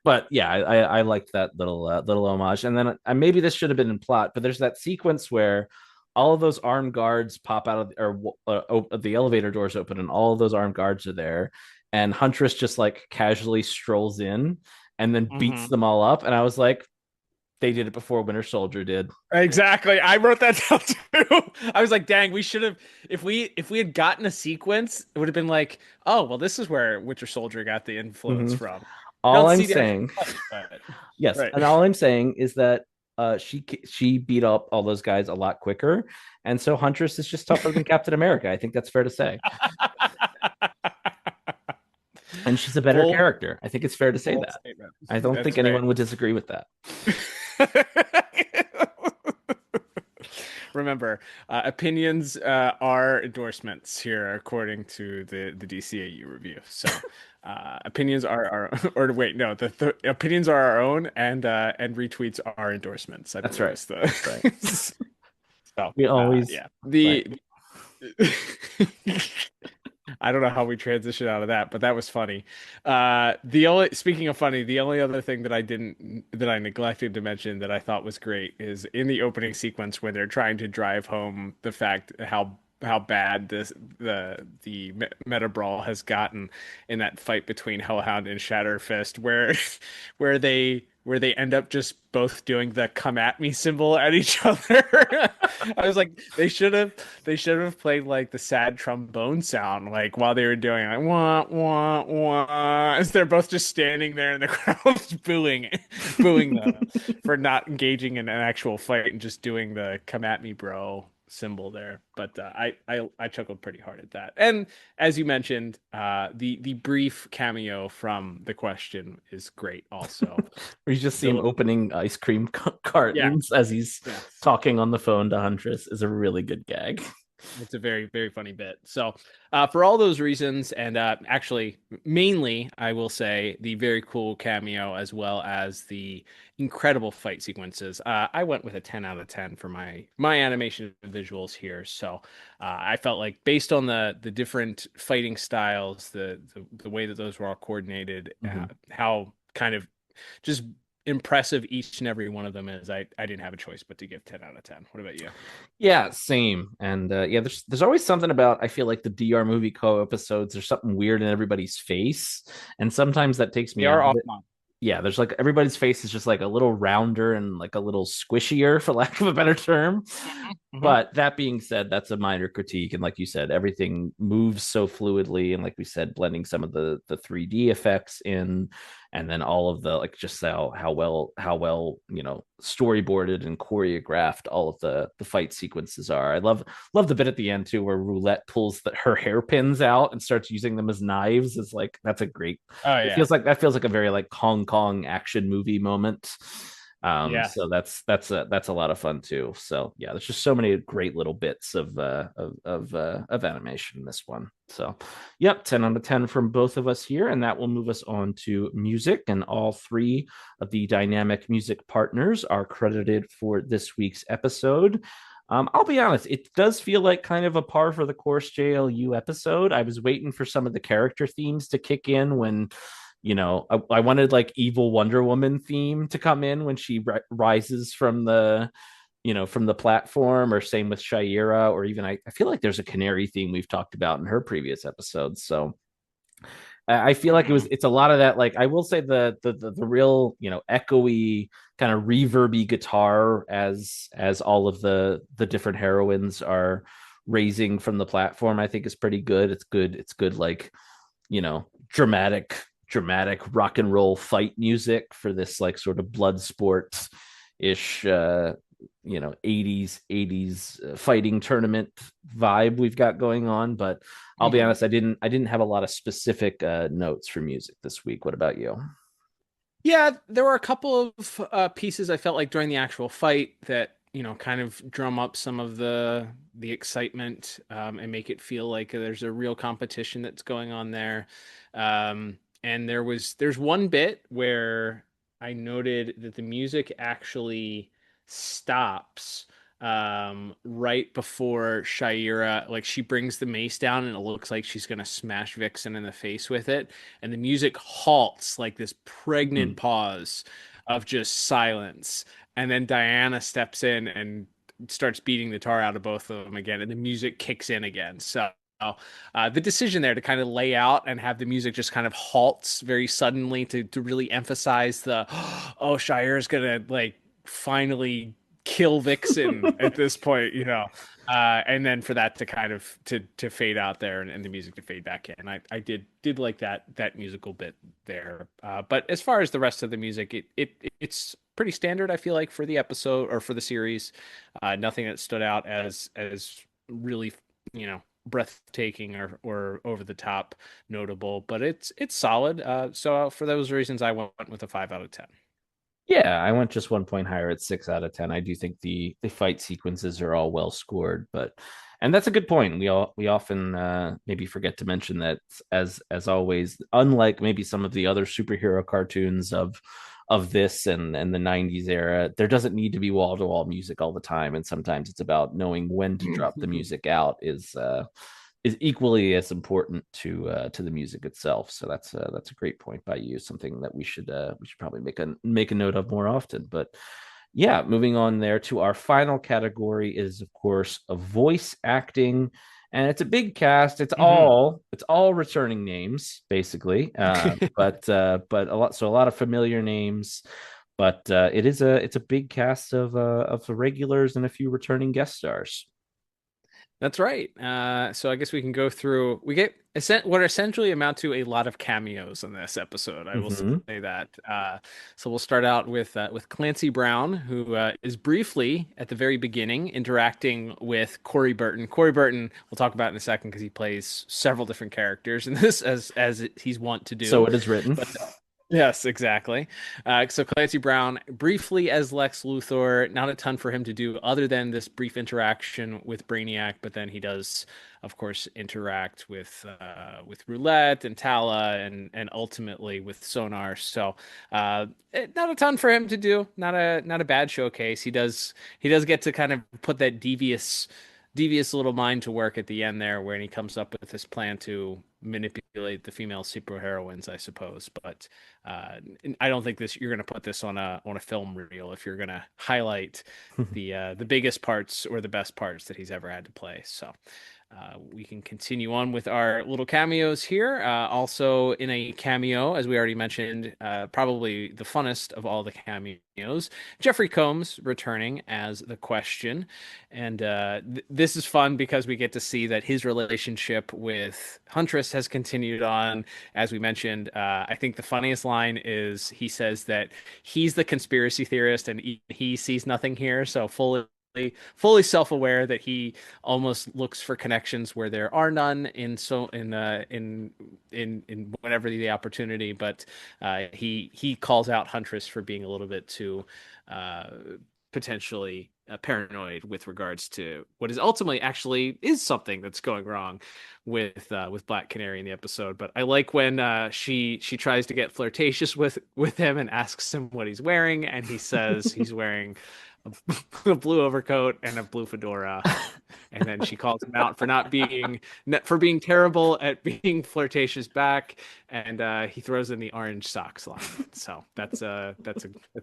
but yeah, I liked that little homage. And then maybe this should have been in plot, but there's that sequence where all of those armed guards pop out of the elevator doors open, and all of those armed guards are there, and Huntress just like casually strolls in and then beats them all up. And I was like, they did it before Winter Soldier did. Exactly. I wrote that down too. I was like, dang, we should have, if we had gotten a sequence, it would have been like, oh, well, this is where Winter Soldier got the influence from. All I'm saying, yes, right. And all I'm saying is that she beat up all those guys a lot quicker, and so Huntress is just tougher than Captain America. I think that's fair to say. And she's a better character. I think it's fair to say that. Statement. I don't think anyone would disagree with that. Remember, opinions are endorsements here, according to the DCAU review. So, opinions are our, or wait, no, the opinions are our own, and retweets are endorsements. I That's believe right. is the. That's right. So, We always yeah, right. I don't know how we transitioned out of that, but that was funny. The only Speaking of funny, the only other thing that I neglected to mention that I thought was great is in the opening sequence when they're trying to drive home the fact how bad the meta brawl has gotten in that fight between Hellhound and Shatterfist, where they end up just both doing the come at me symbol at each other. I was like, they should have played like the sad trombone sound, like while they were doing like wah wah wah, as they're both just standing there in the crowd booing them for not engaging in an actual fight and just doing the come at me bro symbol there. But I chuckled pretty hard at that. And as you mentioned, the brief cameo from the question is great also. We just see him opening ice cream cartons as he's talking on the phone to Huntress is a really good gag. It's a very, very funny bit. So, for all those reasons, and actually, mainly, I will say the very cool cameo as well as the incredible fight sequences. I went with a 10 out of 10 for my animation and visuals here. So, I felt like based on the different fighting styles, the way that those were all coordinated, how kind of just impressive each and every one of them is. I didn't have a choice but to give 10 out of 10. What about you? Yeah, same. And yeah, there's always something about I feel like the DR movie co-episodes. There's something weird in everybody's face, and sometimes that takes me They out are of off it. Yeah, there's like everybody's face is just like a little rounder and like a little squishier, for lack of a better term. But that being said, that's a minor critique. And like you said, everything moves so fluidly. And like we said, blending some of the 3D effects in, and then all of the like just how well storyboarded and choreographed all of the fight sequences are. I love the bit at the end too where Roulette pulls her hairpins out and starts using them as knives. Is like that's a great. Oh It yeah. feels like a very like Hong Kong action movie moment. Yeah. So that's a lot of fun too. So yeah, there's just so many great little bits of animation in this one. So yep, 10 out of 10 from both of us here, and that will move us on to music. And all three of the dynamic music partners are credited for this week's episode. I'll be honest, it does feel like kind of a par for the course JLU episode. I was waiting for some of the character themes to kick in when I wanted like evil Wonder Woman theme to come in when she rises from the from the platform, or same with Shaira, or even I feel like there's a canary theme we've talked about in her previous episodes. So I feel like it's a lot of that. Like I will say the real echoey kind of reverby guitar as all of the different heroines are raising from the platform, I think is pretty good. It's good like dramatic rock and roll fight music for this like sort of blood sports ish 80s fighting tournament vibe we've got going on. But I'll be honest, I didn't have a lot of specific notes for music this week. What about you? Yeah, there were a couple of pieces I felt like during the actual fight that kind of drum up some of the excitement, and make it feel like there's a real competition that's going on there. And there's one bit where I noted that the music actually stops right before Shaira, like she brings the mace down and it looks like she's gonna smash Vixen in the face with it, and the music halts like this pregnant pause of just silence, and then Diana steps in and starts beating the tar out of both of them again, and the music kicks in again. So the decision there to kind of lay out and have the music just kind of halts very suddenly to really emphasize the oh, Shire's gonna like finally kill Vixen at this point, and then for that to kind of to fade out there, and the music to fade back in. I did like that musical bit there. But as far as the rest of the music, it's pretty standard, I feel like, for the episode or for the series. Nothing that stood out as really, breathtaking or over the top notable, but it's solid. So for those reasons, I went with a 5 out of 10. Yeah, I went just 1 point higher at 6 out of 10. I do think the fight sequences are all well scored, but and that's a good point. We often maybe forget to mention that as always, unlike maybe some of the other superhero cartoons of this and the 90s era, there doesn't need to be wall to wall music all the time, and sometimes it's about knowing when to drop the music out is equally as important to the music itself. So that's a great point by you. Something that we should probably make a note of more often. But yeah, moving on there to our final category is of course a voice acting, and it's a big cast. It's all returning names basically, but a lot of familiar names. But it's a big cast of the regulars and a few returning guest stars. That's right. So I guess we can go through. We get what essentially amount to a lot of cameos in this episode. I will Mm-hmm. say that. So we'll start out with Clancy Brown, who is briefly at the very beginning interacting with Corey Burton. Corey Burton, we'll talk about in a second because he plays several different characters in this, as he's wont to do. So it is written. But yes, exactly. So Clancy Brown, briefly as Lex Luthor, not a ton for him to do other than this brief interaction with Brainiac, but then he does, of course, interact with Roulette and Tala and ultimately with Sonar. So not a ton for him to do. Not a bad showcase. He does get to kind of put that devious little mind to work at the end there when he comes up with this plan to manipulate the female superheroines, I suppose. But I don't think you're going to put this on a film reel if you're going to highlight the biggest parts or the best parts that he's ever had to play. So we can continue on with our little cameos here. Also, in a cameo, as we already mentioned, probably the funnest of all the cameos, Jeffrey Combs returning as the Question. And this is fun because we get to see that his relationship with Huntress has continued on. As we mentioned, I think the funniest line is he says that he's the conspiracy theorist and he sees nothing here. So fully self-aware that he almost looks for connections where there are none in whenever the opportunity, but he calls out Huntress for being a little bit too uh, potentially paranoid with regards to what is ultimately actually is something that's going wrong with Black Canary in the episode. But I like when she tries to get flirtatious with him and asks him what he's wearing, and he says he's wearing a blue overcoat and a blue fedora, and then she calls him out for being terrible at being flirtatious back, and he throws in the orange socks line. So that's a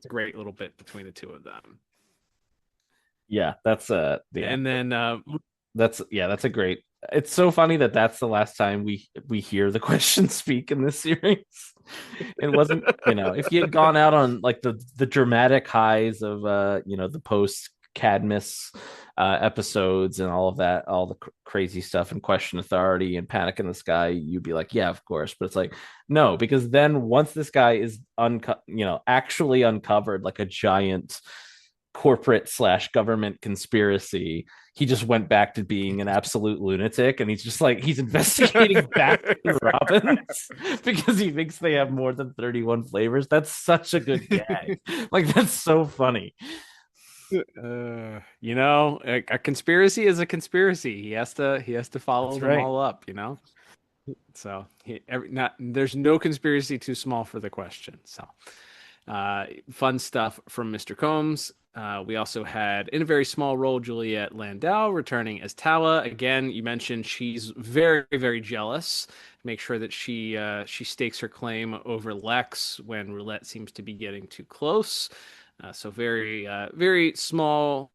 great little bit between the two of them. Yeah, yeah. And then That's a great. It's so funny that that's the last time we hear the Question speak in this series. It wasn't, if you had gone out on like the dramatic highs of the post Cadmus episodes and all of that, all the crazy stuff and Question Authority and Panic in the Sky, you'd be like, yeah, of course. But it's like, no, because then once this guy is actually uncovered like a giant corporate / government conspiracy, he just went back to being an absolute lunatic, and he's just like he's investigating Batman Robbins because he thinks they have more than 31 flavors. That's such a good gag. Like, that's so funny. a conspiracy is a conspiracy. He has to follow That's them right. all up. So there's no conspiracy too small for the Question. So fun stuff from Mr. Combs. We also had, in a very small role, Juliet Landau returning as Tala. Again, you mentioned she's very, very jealous. Make sure that she stakes her claim over Lex when Roulette seems to be getting too close. So very, very small,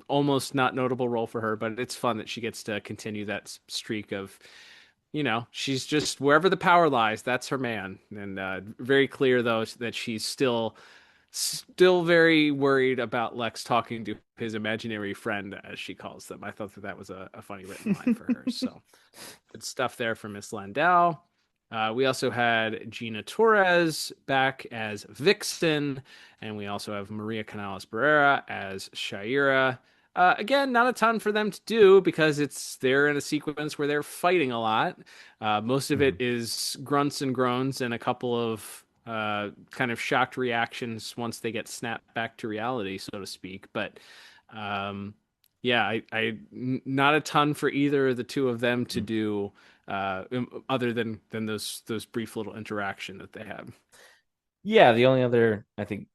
almost not notable role for her, but it's fun that she gets to continue that streak of, she's just wherever the power lies, that's her man. And very clear though that she's still very worried about Lex talking to his imaginary friend, as she calls them. I thought that was a funny written line for her. So good stuff there from Miss Landau. We also had Gina Torres back as Vixen, and we also have Maria Canales Barrera as Shaira. Again, not a ton for them to do because they're in a sequence where they're fighting a lot. Most of it is grunts and groans and a couple of kind of shocked reactions once they get snapped back to reality, so to speak. But yeah, not a ton for either of the two of them to do, other than those brief little interaction that they had. Yeah, the only other I think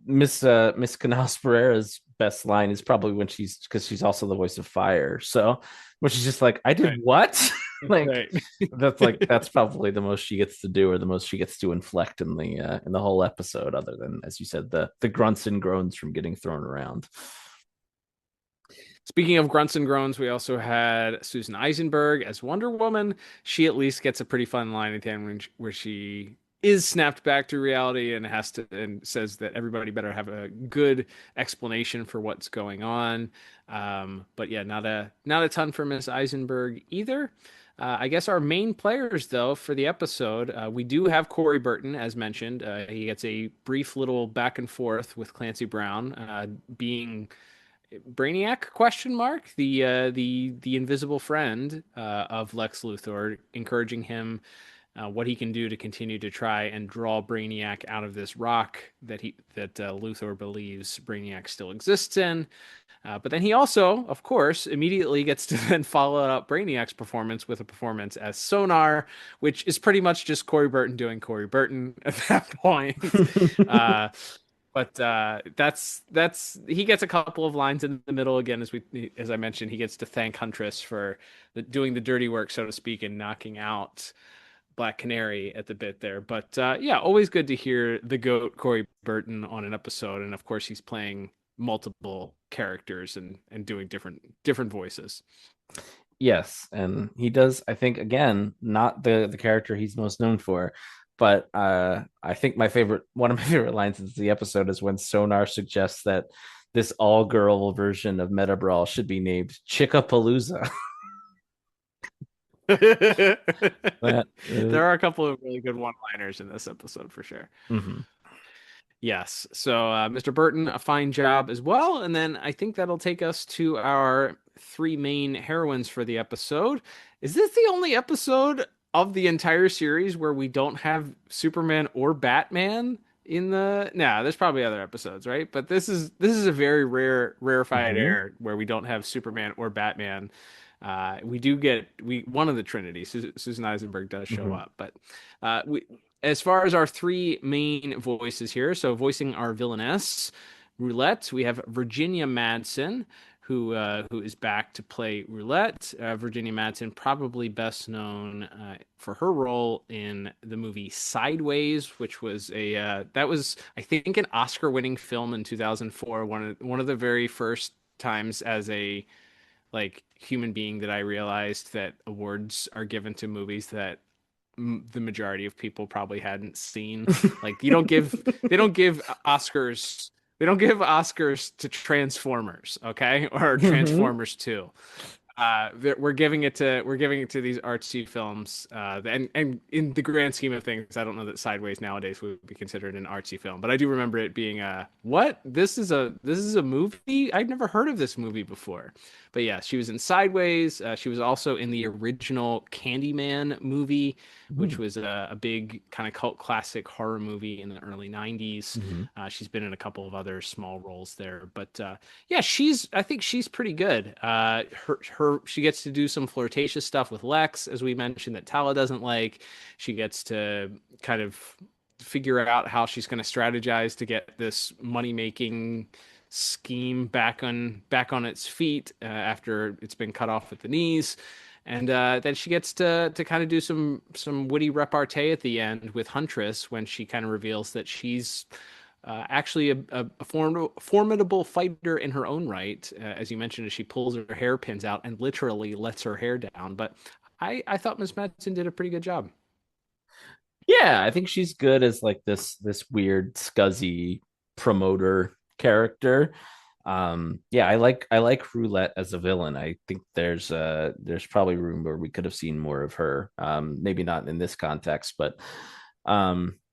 Miss Canals Pereira's best line is probably when because she's also the voice of Fire. So when she's just like, I did Right. what? Like Right. that's probably the most she gets to do, or the most she gets to inflect in the whole episode, other than, as you said, the grunts and groans from getting thrown around. Speaking of grunts and groans, we also had Susan Eisenberg as Wonder Woman. She at least gets a pretty fun line at the end where she is snapped back to reality and says that everybody better have a good explanation for what's going on. But yeah, not a ton for Miss Eisenberg either. I guess our main players, though, for the episode, we do have Corey Burton, as mentioned. He gets a brief little back and forth with Clancy Brown, being Brainiac question mark the invisible friend of Lex Luthor, encouraging him what he can do to continue to try and draw Brainiac out of this rock that Luthor believes Brainiac still exists in. But then he also, of course, immediately gets to then follow up Brainiac's performance with a performance as Sonar, which is pretty much just Corey Burton doing Corey Burton at that point. But that's he gets a couple of lines in the middle again, as I mentioned. He gets to thank Huntress for doing the dirty work, so to speak, and knocking out Black Canary at the bit there. But yeah, always good to hear the GOAT Corey Burton on an episode, and of course he's playing multiple characters and doing different voices. Yes, and he does, I think, again, not the character he's most known for, but I think one of my favorite lines in the episode is when Sonar suggests that this all-girl version of Meta Brawl should be named Chickapalooza. There are a couple of really good one-liners in this episode for sure. Mm-hmm. Yes. So, Mr. Burton, a fine job as well. And then I think that'll take us to our three main heroines for the episode. Is this the only episode of the entire series where we don't have Superman or Batman in the? Nah, there's probably other episodes, right? But this is a very rarefied air where we don't have Superman or Batman. We do get one of the Trinity. Susan Eisenberg does show up, but as far as our three main voices here, so voicing our villainess, Roulette, we have Virginia Madsen, who is back to play Roulette. Virginia Madsen, probably best known for her role in the movie Sideways, which was I think an Oscar-winning film in 2004. One of the very first times as a human being that I realized that awards are given to movies that the majority of people probably hadn't seen. Like they don't give Oscars. They don't give Oscars to Transformers, okay, or Transformers 2. We're giving it to these artsy films, and in the grand scheme of things, I don't know that Sideways nowadays would be considered an artsy film, but I do remember it being what? This is a movie? I'd never heard of this movie before. But yeah, she was in Sideways. She was also in the original Candyman movie, which was a big kind of cult classic horror movie in the early 90s. She's been in a couple of other small roles there, but yeah, I think she's pretty good. She gets to do some flirtatious stuff with Lex, as we mentioned, that Tala doesn't like. She gets to kind of figure out how she's going to strategize to get this money-making scheme back on its feet after it's been cut off at the knees. And then she gets to kind of do some witty repartee at the end with Huntress when she kind of reveals that she's actually a formidable fighter in her own right, as you mentioned, as she pulls her hairpins out and literally lets her hair down. But I thought Miss Madsen did a pretty good job. Yeah, I think she's good as like this weird scuzzy promoter character. Yeah, I like Roulette as a villain. I think there's probably room where we could have seen more of her. Maybe not in this context, but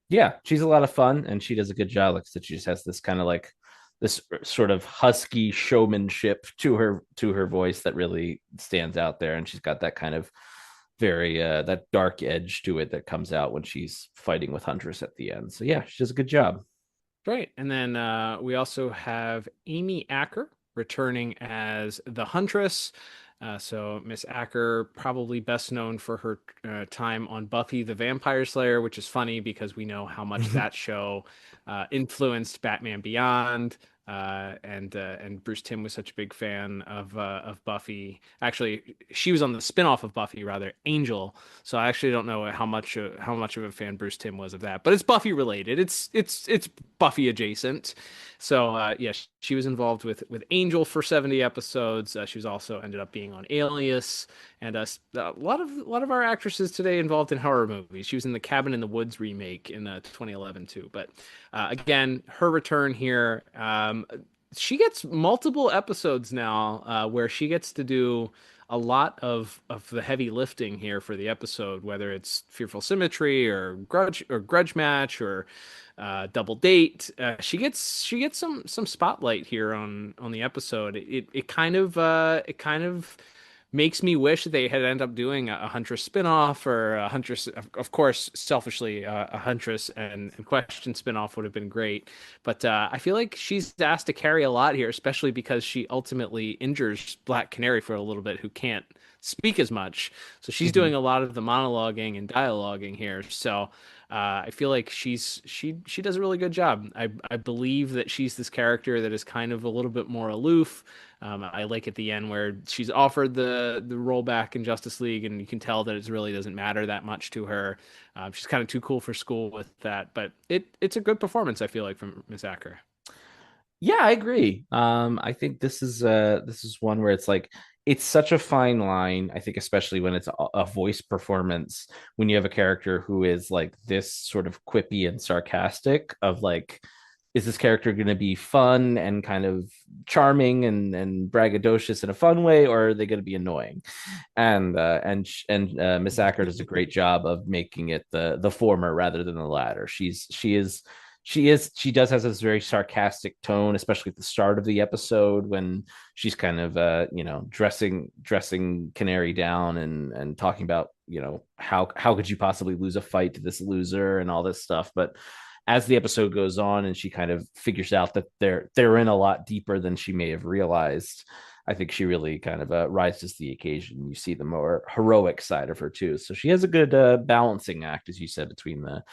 yeah, she's a lot of fun and she does a good job. Like that, she just has this kind of like this sort of husky showmanship to her voice that really stands out there, and she's got that kind of very that dark edge to it that comes out when she's fighting with Huntress at the end. So yeah, she does a good job. Right. And then we also have Amy Acker returning as the Huntress. So Miss Acker, probably best known for her time on Buffy the Vampire Slayer, which is funny because we know how much that show influenced Batman Beyond. And Bruce Timm was such a big fan of Buffy. Actually, she was on the spinoff of Buffy, rather, Angel. So I actually don't know how much of a fan Bruce Timm was of that, but it's Buffy related. It's Buffy adjacent. So yeah, she was involved with Angel for 70 episodes. She was also ended up being on Alias, and a lot of our actresses today involved in horror movies. She was in the Cabin in the Woods remake in 2011 too. But again, her return here. She gets multiple episodes now where she gets to do a lot of the heavy lifting here for the episode, whether it's Fearful Symmetry or Grudge Match or Double Date. She gets some spotlight here on the episode. It kind of makes me wish they had ended up doing a Huntress spinoff or a Huntress, of course, selfishly, a Huntress and Question spinoff would have been great. But I feel like she's asked to carry a lot here, especially because she ultimately injures Black Canary for a little bit, who can't speak as much. So she's doing a lot of the monologuing and dialoguing here. So I feel like she does a really good job. I believe that she's this character that is kind of a little bit more aloof. I like at the end where she's offered the role back in Justice League, and you can tell that it really doesn't matter that much to her. She's kind of too cool for school with that, but it's a good performance, I feel like, from Miss Acker. Yeah, I agree. I think this is one where it's like it's such a fine line. I think especially when it's a voice performance, when you have a character who is like this sort of quippy and sarcastic of like, is this character going to be fun and kind of charming and braggadocious in a fun way, or are they going to be annoying? And Miss Acker does a great job of making it the former rather than the latter. She does has this very sarcastic tone, especially at the start of the episode when she's kind of dressing Canary down and talking about how could you possibly lose a fight to this loser and all this stuff. But as the episode goes on and she kind of figures out that they're in a lot deeper than she may have realized, I think she really kind of rises to the occasion. You see the more heroic side of her too. So she has a good balancing act, as you said, between the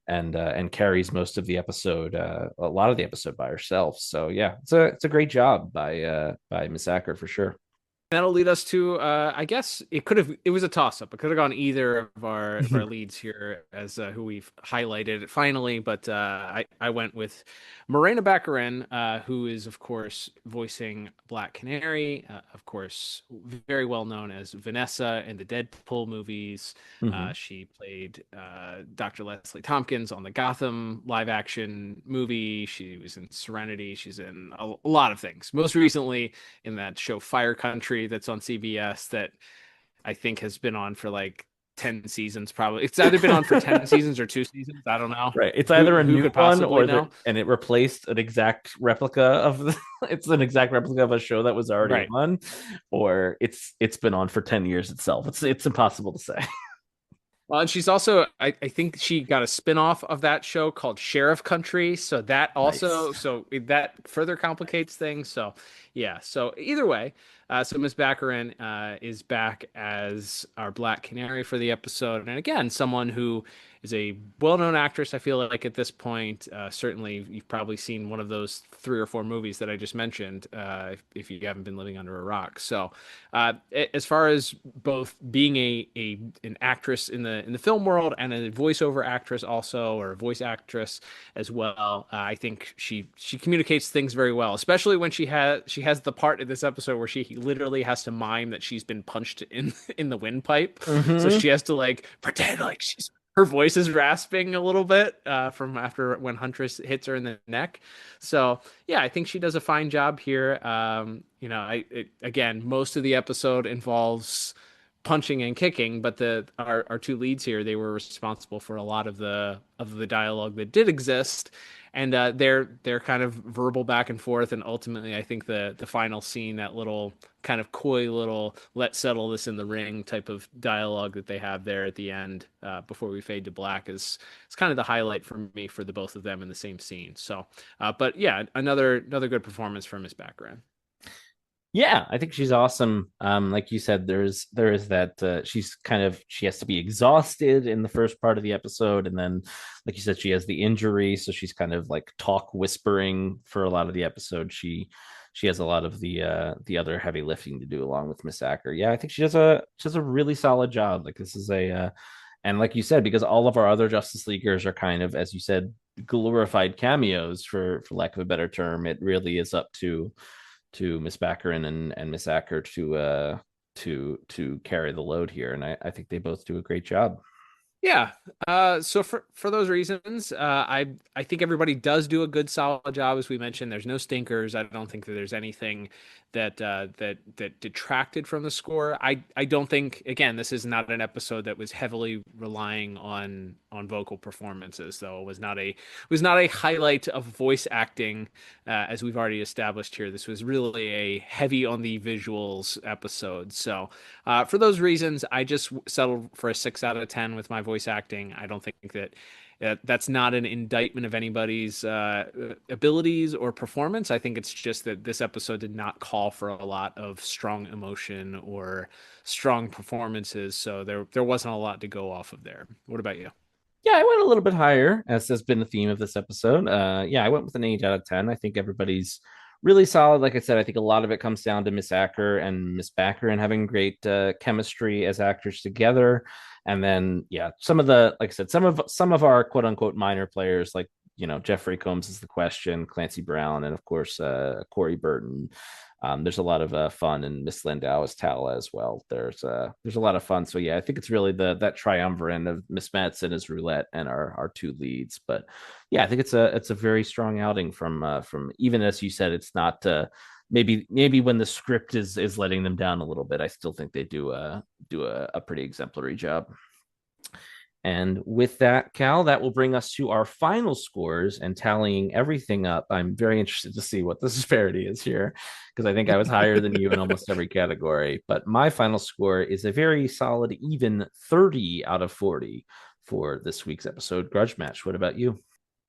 and carries most of the episode, a lot of the episode by herself. So yeah, it's a great job by Miss Acker for sure. That'll lead us to, I guess it was a toss up. It could have gone either of our leads here as who we've highlighted finally, but I went with Morena Baccarin, who is, of course, voicing Black Canary, of course, very well known as Vanessa in the Deadpool movies. She played Dr. Leslie Tompkins on the Gotham live action movie. She was in Serenity. She's in a lot of things. Most recently in that show Fire Country that's on CBS that I think has been on for like 10 seasons probably. It's either been on for 10 seasons or 2 seasons. I don't know. Right. It's either a new one or and it replaced an exact replica of it's an exact replica of a show that was already on, or it's been on for 10 years itself. It's impossible to say. Well, and she's also, I think she got a spinoff of that show called Sheriff Country. So that also, nice. So that further complicates things. So yeah. So either way, so Miss Baccarin is back as our Black Canary for the episode. And again, someone who is a well-known actress, I feel like at this point. Certainly, you've probably seen one of those 3 or 4 movies that I just mentioned, if you haven't been living under a rock. So as far as both being an actress in the film world and a voiceover actress also, or a voice actress as well, I think she communicates things very well, especially when she has the part in this episode where she literally has to mime that she's been punched in the windpipe. So she has to like pretend like her voice is rasping a little bit from after when Huntress hits her in the neck. So yeah, I think she does a fine job here. Again, most of the episode involves punching and kicking, but our two leads here, they were responsible for a lot of the dialogue that did exist, and they're kind of verbal back and forth, and ultimately I think the final scene, that little kind of coy little let's settle this in the ring type of dialogue that they have there at the end before we fade to black is kind of the highlight for me for the both of them in the same scene. So but yeah, another good performance from Miss Baccarin. Yeah, I think she's awesome. Like you said, there is that she has to be exhausted in the first part of the episode, and then, like you said, she has the injury, so she's kind of like talk whispering for a lot of the episode. She has a lot of the other heavy lifting to do along with Miss Acker. Yeah, I think she does a really solid job. Like this is and like you said, because all of our other Justice Leaguers are kind of, as you said, glorified cameos for lack of a better term. It really is up to Miss Baccarin and Miss Acker to carry the load here, and I think they both do a great job. Yeah. So for those reasons, I think everybody does do a good solid job. As we mentioned, there's no stinkers. I don't think that there's anything that detracted from the score. I don't think, again, this is not an episode that was heavily relying on vocal performances, though. It was not a highlight of voice acting, as we've already established here. This was really a heavy on the visuals episode. So for those reasons, I just settled for a 6 out of 10 with my voice acting. I don't think that that's not an indictment of anybody's abilities or performance. I think it's just that this episode did not call for a lot of strong emotion or strong performances, so there wasn't a lot to go off of there. What about you? Yeah, I went a little bit higher, as has been the theme of this episode. Yeah, I went with an 8 out of 10. I think everybody's really solid. Like I said, I think a lot of it comes down to Miss Acker and Miss Backer and having great chemistry as actors together. And then, yeah, like I said, some of our quote unquote minor players, like, Jeffrey Combs is the Question, Clancy Brown, and of course, Corey Burton. There's a lot of fun, and Miss Lindau is Tala as well. There's a lot of fun. So yeah, I think it's really that triumvirate of Miss Madsen as Roulette and our two leads. But yeah, I think it's a very strong outing from even, as you said, it's not maybe when the script is letting them down a little bit. I still think they do a pretty exemplary job. And with that, Cal, that will bring us to our final scores and tallying everything up. I'm very interested to see what the disparity is here, because I think I was higher than you in almost every category. But my final score is a very solid, even 30 out of 40 for this week's episode, Grudge Match. What about you?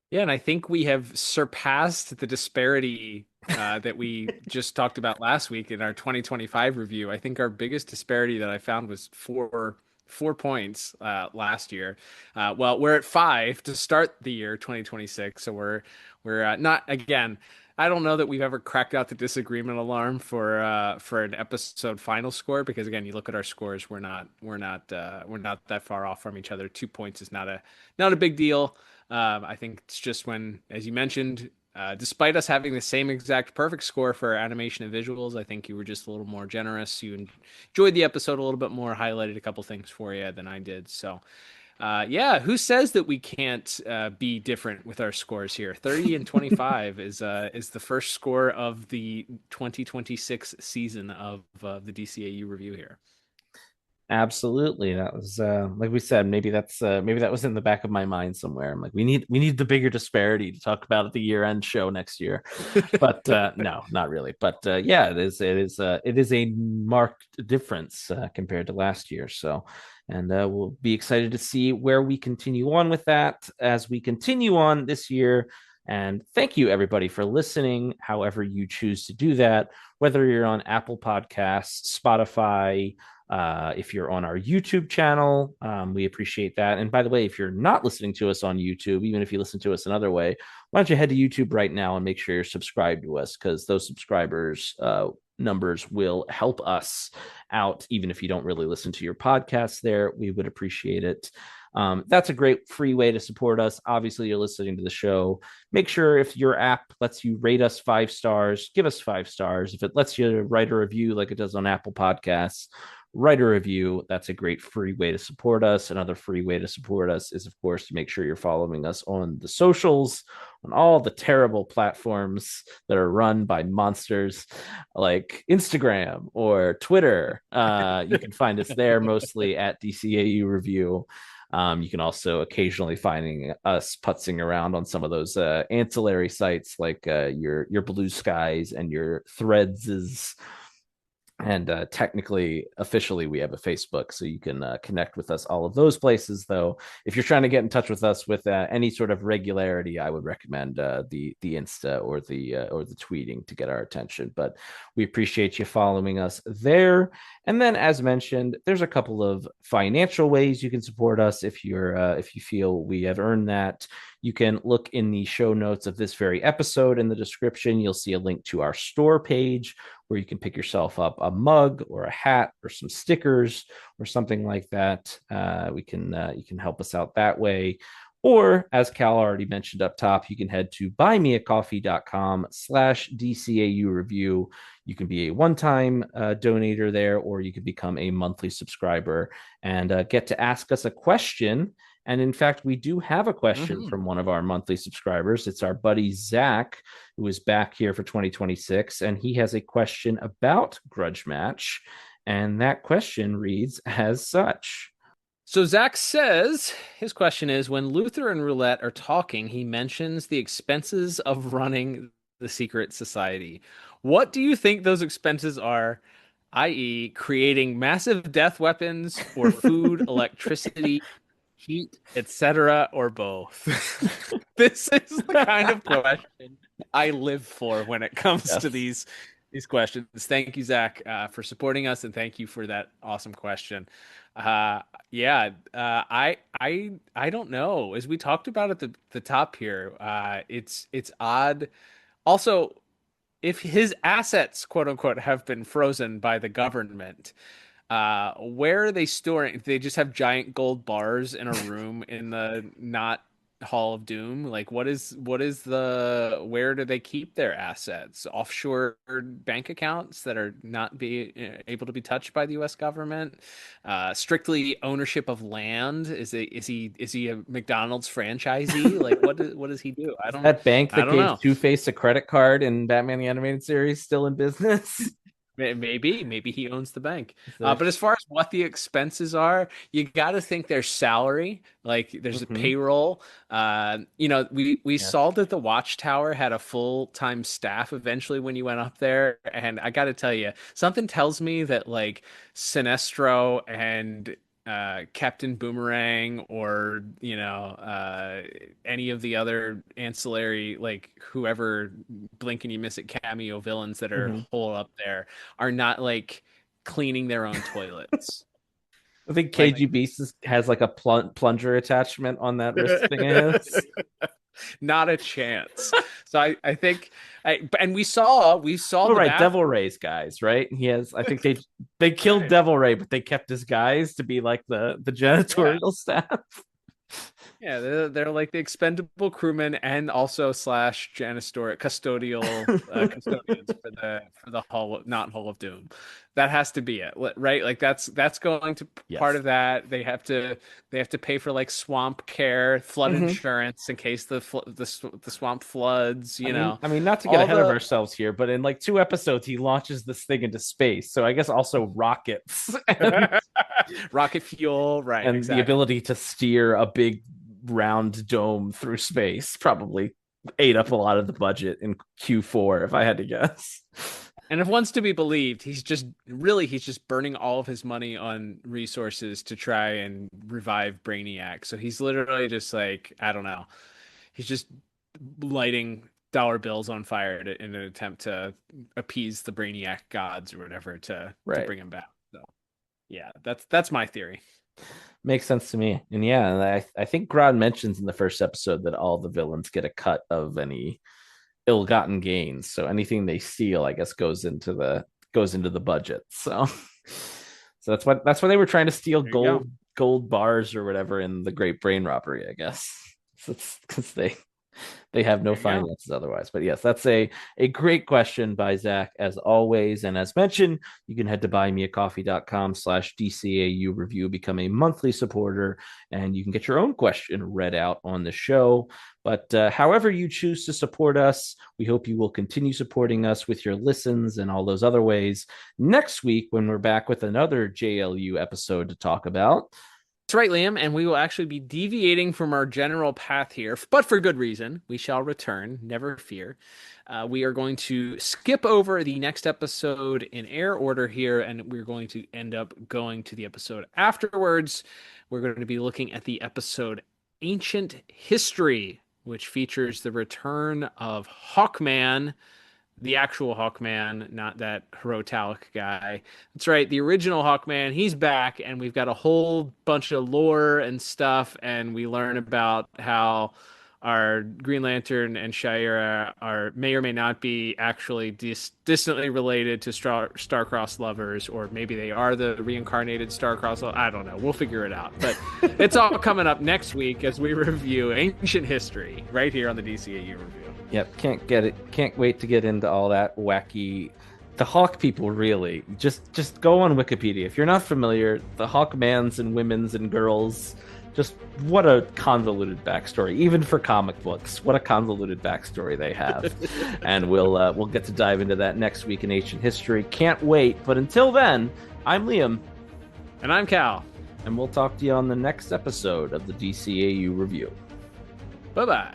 Yeah, and I think we have surpassed the disparity that we just talked about last week in our 2025 review. I think our biggest disparity that I found was 4 points last year. Well, we're at 5 to start the year 2026, so we're not, again, I don't know that we've ever cracked out the disagreement alarm for an episode final score, because again, you look at our scores, we're not that far off from each other. 2 points is not a big deal. I think it's just when, as you mentioned, despite us having the same exact perfect score for animation and visuals, I think you were just a little more generous. You enjoyed the episode a little bit more, highlighted a couple things for you than I did. So, yeah, who says that we can't be different with our scores here? 30 and 25 is the first score of the 2026 season of the DCAU review here. Absolutely. That was like we said, maybe that was in the back of my mind somewhere. I'm like, we need the bigger disparity to talk about at the year-end show next year. But no, not really. But yeah, it is a marked difference compared to last year. So, and we'll be excited to see where we continue on with that as we continue on this year. And thank you, everybody, for listening, however you choose to do that, whether you're on Apple Podcasts, Spotify, if you're on our YouTube channel, we appreciate that. And by the way, if you're not listening to us on YouTube, even if you listen to us another way, why don't you head to YouTube right now and make sure you're subscribed to us, because those subscribers numbers will help us out. Even if you don't really listen to your podcasts there, we would appreciate it. That's a great free way to support us. Obviously, you're listening to the show. Make sure if your app lets you rate us 5 stars, give us 5 stars. If it lets you write a review like it does on Apple Podcasts, write a review. That's a great free way to support us. Another free way to support us is, of course, to make sure you're following us on the socials, on all the terrible platforms that are run by monsters like Instagram or Twitter. You can find us there, mostly at DCAU Review. You can also occasionally finding us putzing around on some of those ancillary sites like your Blue Skies and your Threads. And technically, officially, we have a Facebook, so you can connect with us all of those places. Though, if you're trying to get in touch with us with any sort of regularity, I would recommend the Insta or the tweeting to get our attention. But we appreciate you following us there. And then, as mentioned, there's a couple of financial ways you can support us if you feel we have earned that. You can look in the show notes of this very episode in the description. You'll see a link to our store page where you can pick yourself up a mug or a hat or some stickers or something like that. You can help us out that way. Or, as Cal already mentioned up top, you can head to buymeacoffee.com/DCAU review. You can be a one-time donator there, or you can become a monthly subscriber and get to ask us a question. And in fact, we do have a question from one of our monthly subscribers. It's our buddy Zach, who is back here for 2026, and he has a question about Grudge Match. And that question reads as such. So Zach says his question is, when Luther and Roulette are talking, he mentions the expenses of running the secret society. What do you think those expenses are, i.e., creating massive death weapons or food, electricity, heat, etc., or both? This is the kind of question I live for when it comes to these questions. Thank you, Zach, for supporting us, and thank you for that awesome question. I don't know. As we talked about at the top here, it's odd. Also, if his assets, quote unquote, have been frozen by the government, where are they storing? They just have giant gold bars in a room in the not Hall of Doom. Like, where do they keep their assets? Offshore bank accounts that are not able to be touched by the U.S. government. Strictly ownership of land. Is he a McDonald's franchisee? Like, what does he do? I don't. That bank that gave know. Two-Face a credit card in Batman the Animated Series still in business? Maybe he owns the bank. But as far as what the expenses are, you got to think there's salary, like there's a payroll. We saw that the Watchtower had a full-time staff eventually when you went up there, and I got to tell you, something tells me that like Sinestro and Captain Boomerang, or any of the other ancillary, like whoever blink and you miss it cameo villains that are whole up there, are not like cleaning their own toilets. I think KGB has like a plunger attachment on that wrist thing of his. Not a chance. So I think, and we saw. Oh, right, Devil Ray's guys, right? He has. I think they killed Devil Ray, but they kept his guys to be like the janitorial staff. Yeah, they're like the expendable crewmen and also / custodial custodians for the Hall of Doom. That has to be it, right? Like that's going to part of that. They have to pay for like swamp care, flood insurance in case the swamp floods. I mean, not to get ahead of ourselves here, but in like 2 episodes, he launches this thing into space. So I guess also rockets, rocket fuel, right? And the ability to steer a big round dome through space probably ate up a lot of the budget in Q4, if I had to guess. And if one's to be believed, he's just burning all of his money on resources to try and revive Brainiac. So he's literally just like, I don't know, he's just lighting dollar bills on fire in an attempt to appease the Brainiac gods or whatever to bring him back. So yeah, that's my theory. Makes sense to me. And yeah, I think Grodd mentions in the first episode that all the villains get a cut of any ill-gotten gains. So anything they steal, I guess, goes into the budget. So that's why they were trying to steal gold bars or whatever in the Great Brain Robbery, I guess. Because they They have no There you go. finances otherwise. But yes, that's a great question by Zach, as always. And as mentioned, you can head to buymeacoffee.com/DCAU review, become a monthly supporter, and you can get your own question read out on the show. But however you choose to support us, we hope you will continue supporting us with your listens and all those other ways next week when we're back with another JLU episode to talk about. That's right, Liam, and we will actually be deviating from our general path here, but for good reason. We shall return, never fear. We are going to skip over the next episode in air order here, and we're going to end up going to the episode afterwards. We're going to be looking at the episode Ancient History, which features the return of Hawkman, the actual Hawkman, not that Herotalic guy. That's right, the original Hawkman. He's back, and we've got a whole bunch of lore and stuff, and we learn about how our Green Lantern and Shira may or may not be actually distantly related to Starcross lovers, or maybe they are the reincarnated Starcross lovers. I don't know. We'll figure it out. But it's all coming up next week as we review Ancient History right here on the DCAU Review. Yep, can't wait to get into all that wacky. The Hawk people, really. Just go on Wikipedia. If you're not familiar, the Hawkmans and women's and girls, just what a convoluted backstory. Even for comic books, what a convoluted backstory they have. And we'll get to dive into that next week in Ancient History. Can't wait. But until then, I'm Liam. And I'm Cal. And we'll talk to you on the next episode of the DCAU Review. Bye-bye.